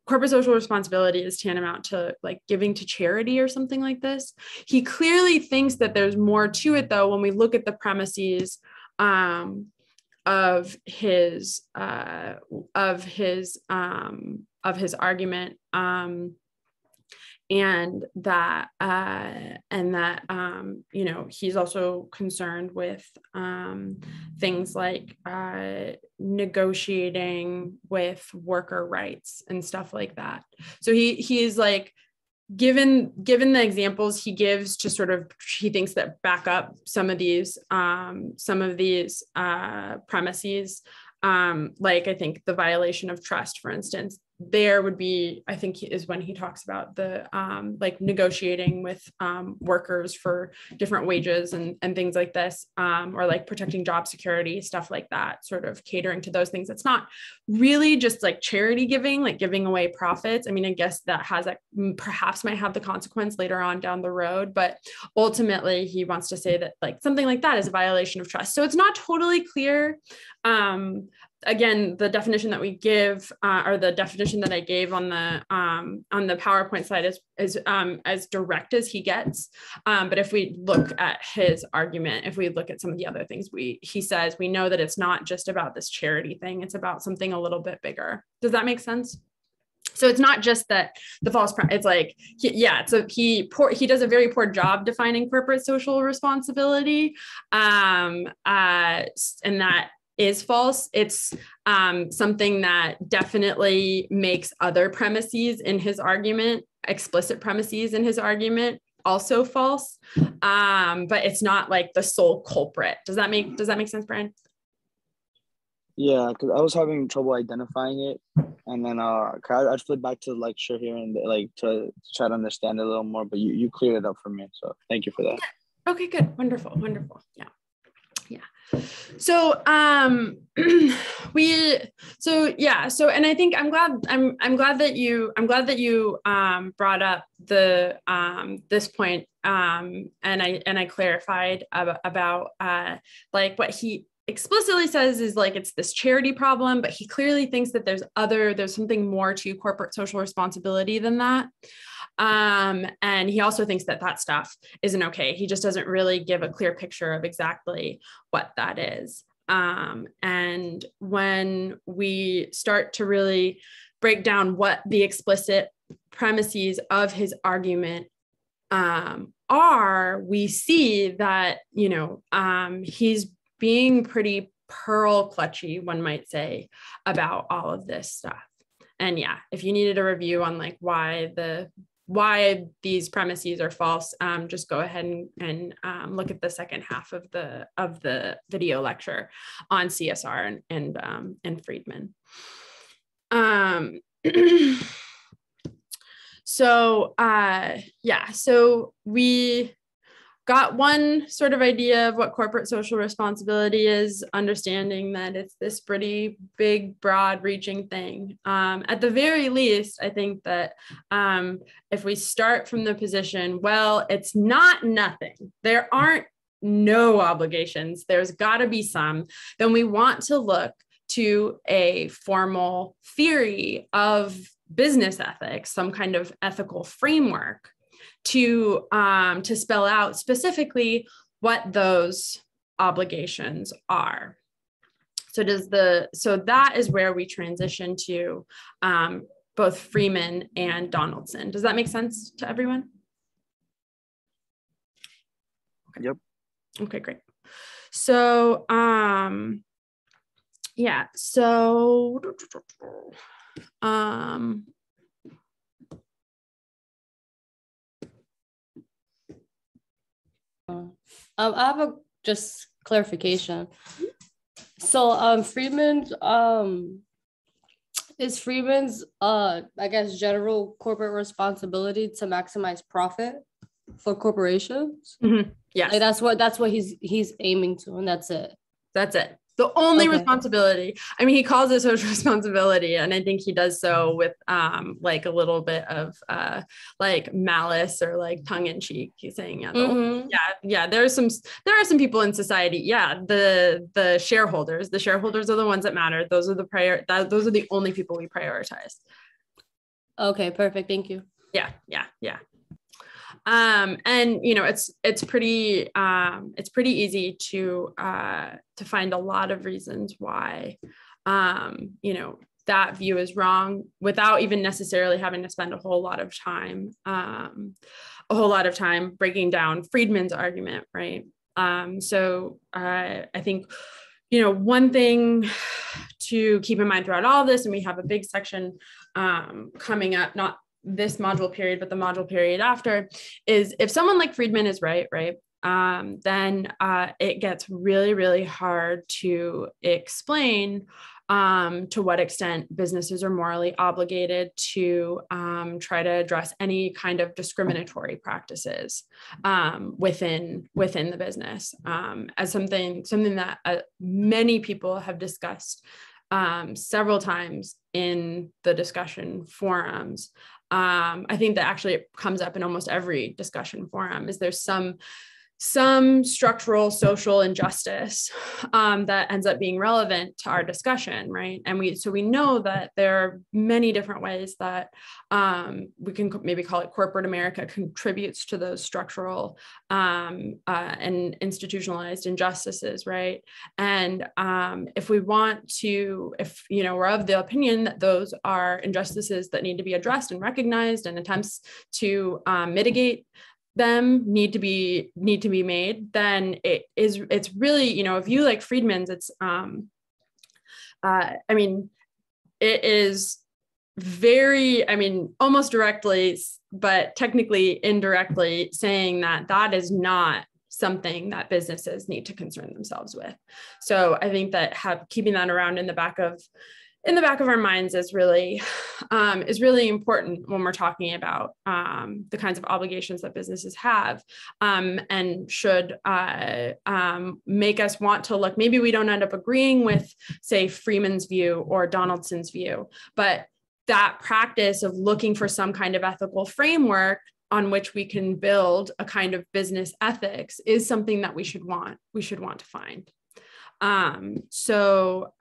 [SPEAKER 1] corporate social responsibility is tantamount to like giving to charity or something like this. He clearly thinks that there's more to it, though, when we look at the premises of his argument, and that he's also concerned with things like negotiating with worker rights and stuff like that. So he's like, given the examples he gives to sort of, he thinks that back up some of these premises, like I think the violation of trust, for instance, there would be, I think, is when he talks about the like negotiating with workers for different wages and things like this, or like protecting job security, stuff like that, sort of catering to those things. It's not really just like charity giving, like giving away profits. I mean, I guess that perhaps might have the consequence later on down the road, but ultimately he wants to say that like something like that is a violation of trust. So it's not totally clear. Again, the definition that we give, or the definition that I gave on the PowerPoint slide is as direct as he gets. But if we look at his argument, if we look at some of the other things he says, we know that it's not just about this charity thing. It's about something a little bit bigger. Does that make sense? So it's not just that the false premise, it's like, he does a very poor job defining corporate social responsibility. And that is false. It's something that definitely makes other premises in his argument, explicit premises in his argument, also false. But it's not like the sole culprit. Does that make sense, Brian?
[SPEAKER 3] Yeah, because I was having trouble identifying it, and then I'd flip back to the lecture here and like to try to understand it a little more. But you cleared it up for me, so thank you for that.
[SPEAKER 1] Okay, good, wonderful. Yeah. So and I think I'm glad that you brought up the this point, and I clarified about like what he explicitly says is like it's this charity problem, but he clearly thinks that there's something more to corporate social responsibility than that. And he also thinks that stuff isn't okay. He just doesn't really give a clear picture of exactly what that is. And when we start to really break down what the explicit premises of his argument are, we see that, he's being pretty pearl clutchy, one might say, about all of this stuff. yeah, if you needed a review on like why these premises are false, just go ahead and look at the second half of the video lecture on CSR and Friedman. So so we got one sort of idea of what corporate social responsibility is, understanding that it's this pretty big, broad reaching thing. At the very least, I think that if we start from the position, well, it's not nothing, there aren't no obligations, there's got to be some, then we want to look to a formal theory of business ethics, some kind of ethical framework to spell out specifically what those obligations are. So that is where we transition to both Freeman and Donaldson. Does that make sense to everyone?
[SPEAKER 3] Okay. Yep.
[SPEAKER 1] Okay, great. So yeah, so
[SPEAKER 2] I have a just clarification. So Freeman's is Freeman's I guess general corporate responsibility to maximize profit for corporations?
[SPEAKER 1] Mm-hmm. Yes.
[SPEAKER 2] Like that's what he's aiming to, and that's it.
[SPEAKER 1] That's it. The only responsibility. I mean, he calls it social responsibility, and I think he does so with like a little bit of like malice or like tongue in cheek. He's saying, yeah, there are some people in society. Yeah, the shareholders are the ones that matter. Those are those are the only people we prioritize.
[SPEAKER 2] Okay, perfect. Thank you.
[SPEAKER 1] Yeah. And you know, it's pretty easy to find a lot of reasons why you know, that view is wrong without even necessarily having to spend a whole lot of time breaking down Friedman's argument, right? So I think, you know, one thing to keep in mind throughout all of this, and we have a big section coming up, not this module period, but the module period after, is if someone like Friedman is right, then it gets really, really hard to explain to what extent businesses are morally obligated to try to address any kind of discriminatory practices within the business, as something that many people have discussed several times in the discussion forums. I think that actually it comes up in almost every discussion forum, is there's some structural social injustice that ends up being relevant to our discussion, right? And we know that there are many different ways that we can maybe call it corporate America contributes to those structural and institutionalized injustices, right? And if you know, we're of the opinion that those are injustices that need to be addressed and recognized, and attempts to mitigate them need to be made, then it's really, you know, if you like Friedman's, it's I mean, it is very, I mean, almost directly, but technically indirectly saying that is not something that businesses need to concern themselves with. So I think that keeping that around in the back of our minds is really important when we're talking about the kinds of obligations that businesses have, and should make us want to look. Maybe we don't end up agreeing with, say, Freeman's view or Donaldson's view, but that practice of looking for some kind of ethical framework on which we can build a kind of business ethics is something that we should want to find. So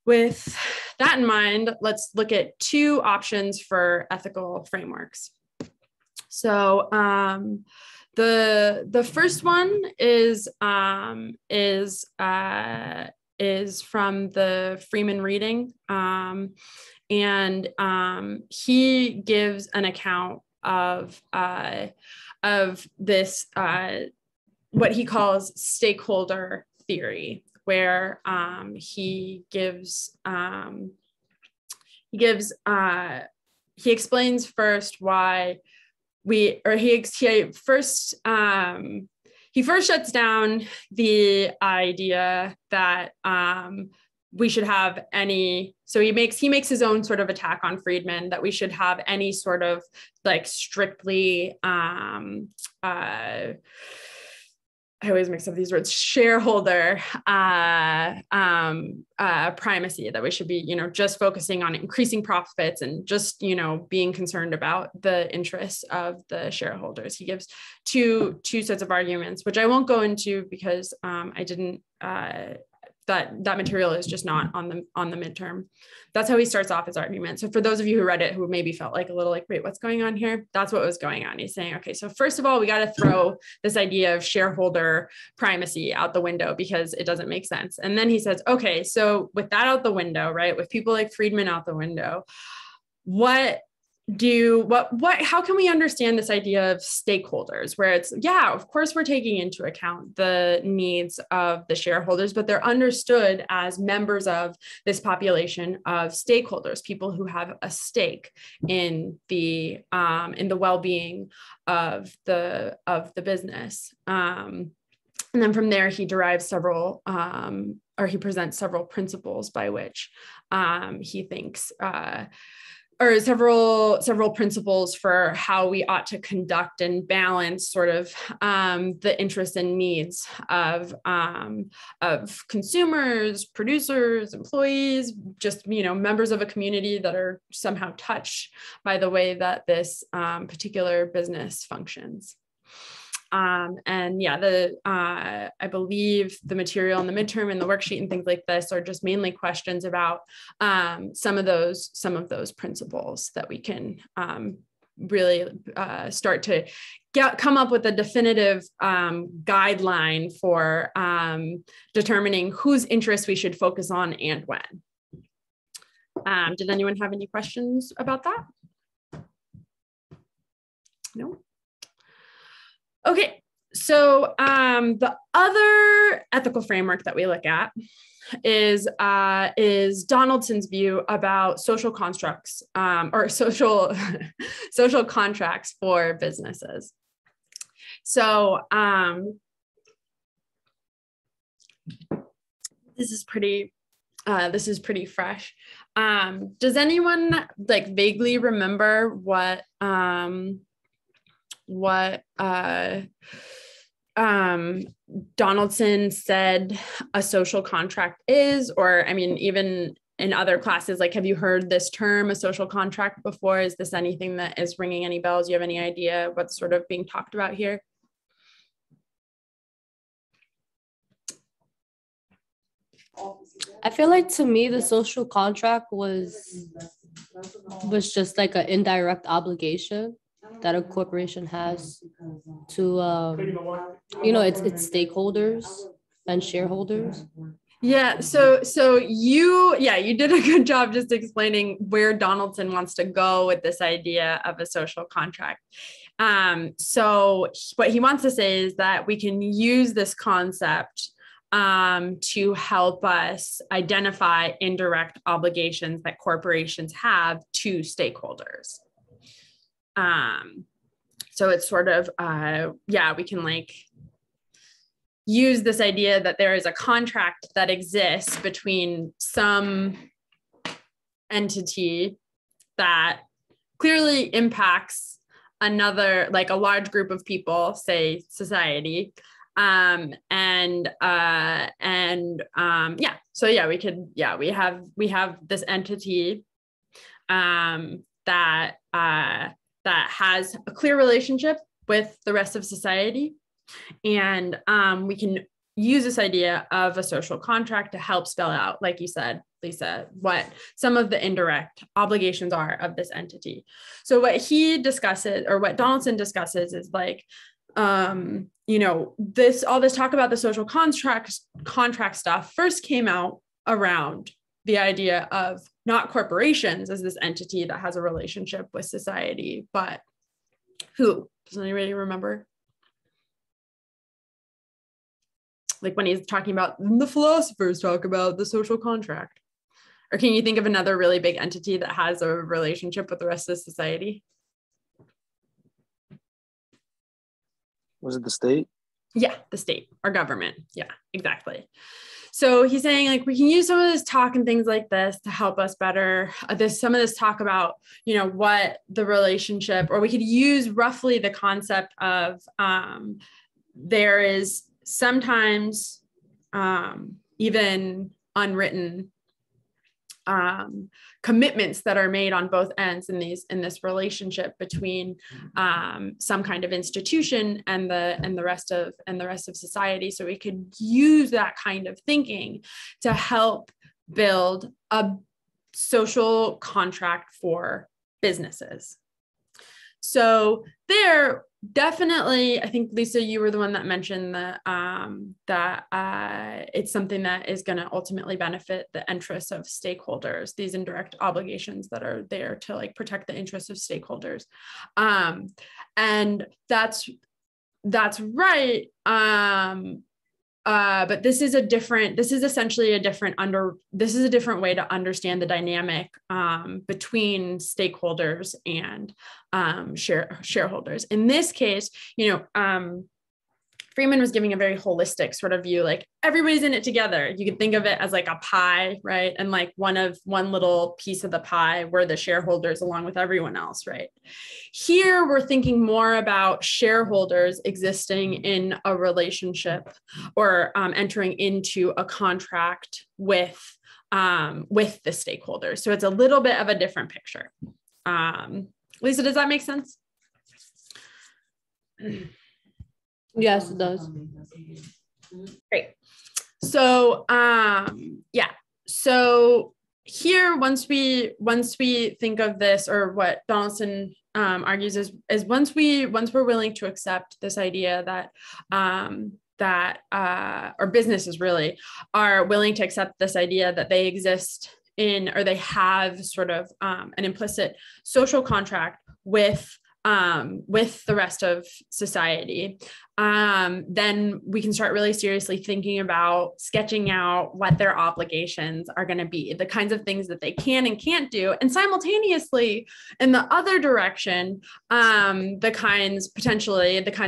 [SPEAKER 1] with that in mind, let's look at two options for ethical frameworks. So the first one is from the Freeman reading, and he gives an account of this what he calls stakeholder theory, where he gives he explains first why he first shuts down the idea that we should have any, so he makes his own sort of attack on Friedman, that we should have any sort of like strictly I always mix up these words, shareholder primacy, that we should be, just focusing on increasing profits and just, being concerned about the interests of the shareholders. He gives two sets of arguments, which I won't go into because I didn't, that material is just not on the midterm. That's how he starts off his argument. So for those of you who read it, who maybe felt like a little like, wait, what's going on here? That's what was going on. He's saying, okay, so first of all, we got to throw this idea of shareholder primacy out the window because it doesn't make sense. And then he says, okay, so with that out the window, right, with people like Friedman out the window, how can we understand this idea of stakeholders, where it's, yeah, of course we're taking into account the needs of the shareholders, but they're understood as members of this population of stakeholders, people who have a stake in the well-being of the business. And then from there, he derives several, or he presents several principles by which he thinks or several principles for how we ought to conduct and balance sort of the interests and needs of consumers, producers, employees, just, members of a community that are somehow touched by the way that this particular business functions. And yeah, I believe the material in the midterm and the worksheet and things like this are just mainly questions about some of those principles that we can really start to come up with a definitive guideline for determining whose interests we should focus on and when. Did anyone have any questions about that? No? Okay, so the other ethical framework that we look at is Donaldson's view about social constructs or social contracts for businesses. So this is pretty fresh. Does anyone like vaguely remember what Donaldson said a social contract is? Or, I mean, even in other classes, like, have you heard this term, a social contract, before? Is this anything that is ringing any bells? Do you have any idea what's sort of being talked about here?
[SPEAKER 2] I feel like, to me, the social contract was just like an indirect obligation that a corporation has to, its stakeholders and shareholders.
[SPEAKER 1] Yeah, so you did a good job just explaining where Donaldson wants to go with this idea of a social contract. So what he wants to say is that we can use this concept to help us identify indirect obligations that corporations have to stakeholders. So it's sort of, we can like use this idea that there is a contract that exists between some entity that clearly impacts another, like a large group of people, say society. We have this entity that has a clear relationship with the rest of society. And we can use this idea of a social contract to help spell out, like you said, Lisa, what some of the indirect obligations are of this entity. So what he discusses, or what Donaldson discusses, is like, all this talk about the social contract stuff first came out around the idea of not corporations as this entity that has a relationship with society, but who? Does anybody remember? Like when he's talking about, the philosophers talk about the social contract. Or can you think of another really big entity that has a relationship with the rest of society?
[SPEAKER 3] Was it the state?
[SPEAKER 1] Yeah, the state or government. Yeah, exactly. So he's saying like we can use some of this talk and things like this to help us better. Some of this talk about, you know, what the relationship, or we could use roughly the concept of there is sometimes even unwritten commitments that are made on both ends in this relationship between some kind of institution and the rest of society. So we could use that kind of thinking to help build a social contract for businesses. So there definitely, I think, Lisa, you were the one that mentioned that it's something that is going to ultimately benefit the interests of stakeholders, these indirect obligations that are there to like protect the interests of stakeholders. And that's right. But this is a different way to understand the dynamic between stakeholders and shareholders. In this case, you know, Freeman was giving a very holistic sort of view, like everybody's in it together. You can think of it as like a pie, right? And like one little piece of the pie were the shareholders along with everyone else, right? Here, we're thinking more about shareholders existing in a relationship or entering into a contract with the stakeholders. So it's a little bit of a different picture. Lisa, does that make sense?
[SPEAKER 2] Yes, it does.
[SPEAKER 1] Great. So yeah. So here, once we think of this, or what Donaldson argues is once we're willing to accept this idea that or businesses really are willing to accept this idea that they exist in, or they have sort of an implicit social contract with the rest of society, then we can start really seriously thinking about sketching out what their obligations are going to be, the kinds of things that they can and can't do, and simultaneously, in the other direction, the kinds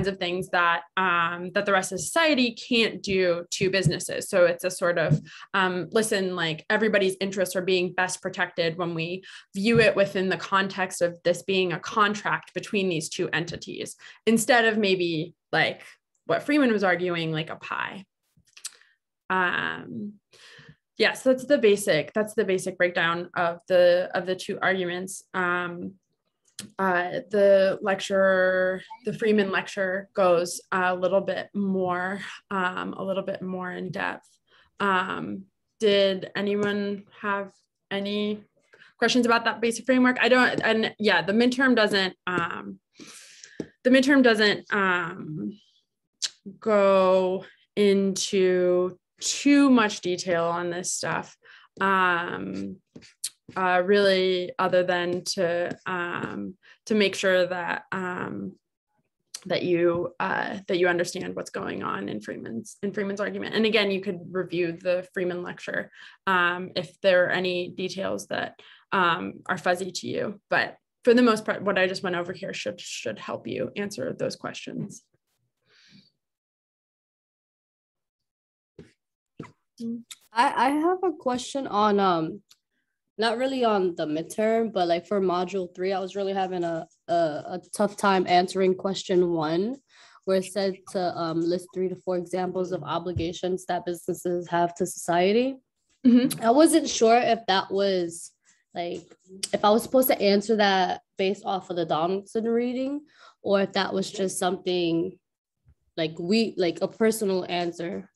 [SPEAKER 1] of things that that the rest of society can't do to businesses. So it's a sort of listen, like everybody's interests are being best protected when we view it within the context of this being a contract between these two entities, instead of maybe like what Freeman was arguing, like a pie. Yes, that's the basic breakdown of the two arguments. The Freeman lecture goes a little bit more in depth. Did anyone have any questions about that basic framework? I don't, and yeah, the midterm doesn't go into too much detail on this stuff, really, other than to make sure that that you understand what's going on in Freeman's argument. And again, you could review the Freeman lecture if there are any details that are fuzzy to you. But for the most part, what I just went over here should help you answer those questions.
[SPEAKER 2] I have a question on not really on the midterm, but like for module 3, I was really having a tough time answering question 1, where it said to list 3 to 4 examples of obligations that businesses have to society. Mm-hmm. I wasn't sure if that was like, if I was supposed to answer that based off of the Donaldson reading, or if that was just something like a personal answer.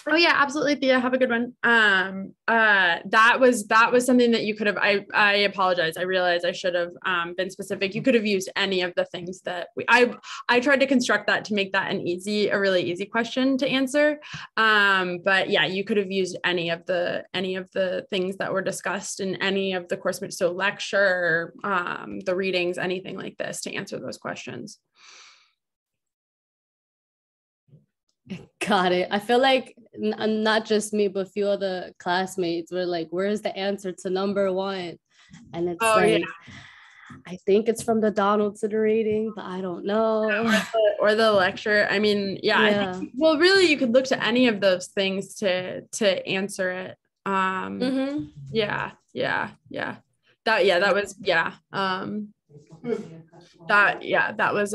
[SPEAKER 1] Oh yeah, absolutely, Thea. Have a good one. That was something that you could have. I apologize. I realized I should have been specific. You could have used any of the things that I tried to construct that to make that a really easy question to answer. But yeah, you could have used any of the things that were discussed in any of the course, so lecture, the readings, anything like this to answer those questions.
[SPEAKER 2] Got it. I feel like not just me, but a few other classmates were like, where's the answer to number one? And it's I think it's from the Donaldson rating, but I don't know.
[SPEAKER 1] Or the lecture. I mean, I think, well, really, you could look to any of those things to answer it. Yeah. That was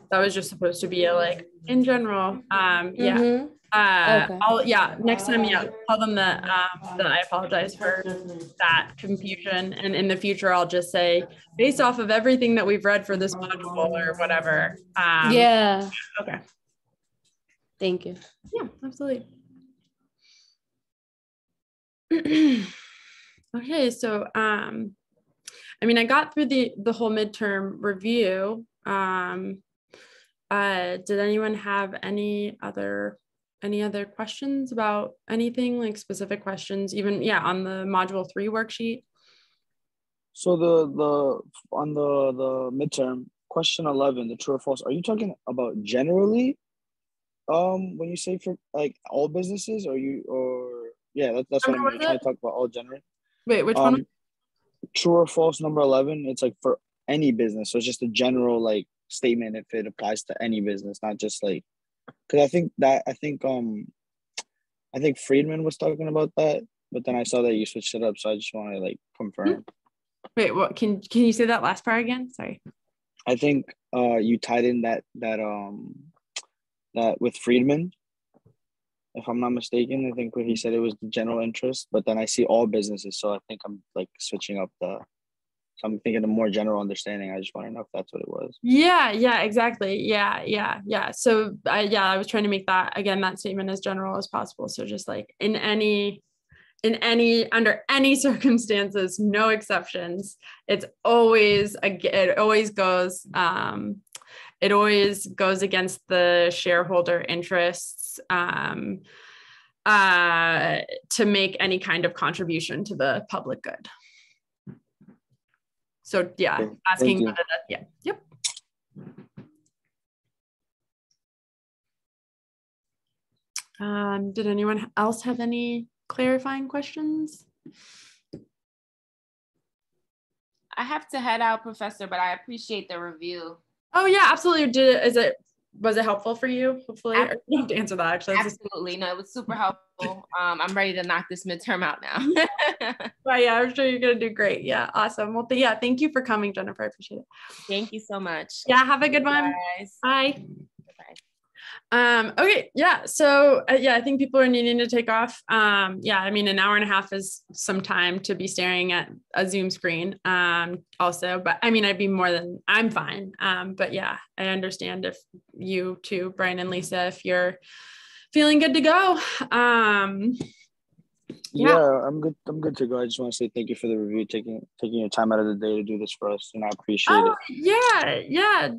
[SPEAKER 1] that was just supposed to be a like in general. Okay. Next time, tell them that I apologize for that confusion. And in the future, I'll just say, based off of everything that we've read for this module or whatever. Okay.
[SPEAKER 2] Thank you.
[SPEAKER 1] Yeah, absolutely. Okay, so I mean, I got through the whole midterm review. Did anyone have any other questions about anything, like specific questions, even on the module 3 worksheet?
[SPEAKER 3] So the on the midterm question 11, the true or false, are you talking about generally when you say for like all businesses, that's what I'm trying to talk about, all generally.
[SPEAKER 1] Wait, which one?
[SPEAKER 3] True or false number 11, it's like for any business, so it's just a general like statement if it applies to any business, not just like, because I think Friedman was talking about that, but then I saw that you switched it up, so I just want to like confirm.
[SPEAKER 1] Wait, what? Can you say that last part again? Sorry.
[SPEAKER 3] I think you tied in that with Friedman, if I'm not mistaken. I think what he said, it was the general interest, but then I see all businesses, so I think I'm like switching up so I'm thinking a more general understanding. I just want to know if that's what it was.
[SPEAKER 1] Yeah, exactly. Yeah. So I was trying to make that statement as general as possible. So just like in any under any circumstances, no exceptions. It always goes against the shareholder interests to make any kind of contribution to the public good. So asking whether that, yep. Did anyone else have any clarifying questions?
[SPEAKER 4] I have to head out, Professor, but I appreciate the review.
[SPEAKER 1] Oh yeah, absolutely. Was it helpful for you? Hopefully, or you have to answer that actually.
[SPEAKER 4] Absolutely, no, it was super helpful. I'm ready to knock this midterm out now.
[SPEAKER 1] Well, yeah, I'm sure you're gonna do great. Yeah, awesome. Well, thank you for coming, Jennifer. I appreciate it.
[SPEAKER 4] Thank you so much.
[SPEAKER 1] Yeah, have a good one.
[SPEAKER 4] Guys.
[SPEAKER 1] Bye. Okay, so I think people are needing to take off. I mean, an hour and a half is some time to be staring at a Zoom screen also, but I mean, I'm fine. But yeah, I understand if you too, Brian and Lisa, if you're feeling good to go. I'm good to go. I just want to say thank you for the review, taking your time out of the day to do this for us, and I appreciate it. Yeah.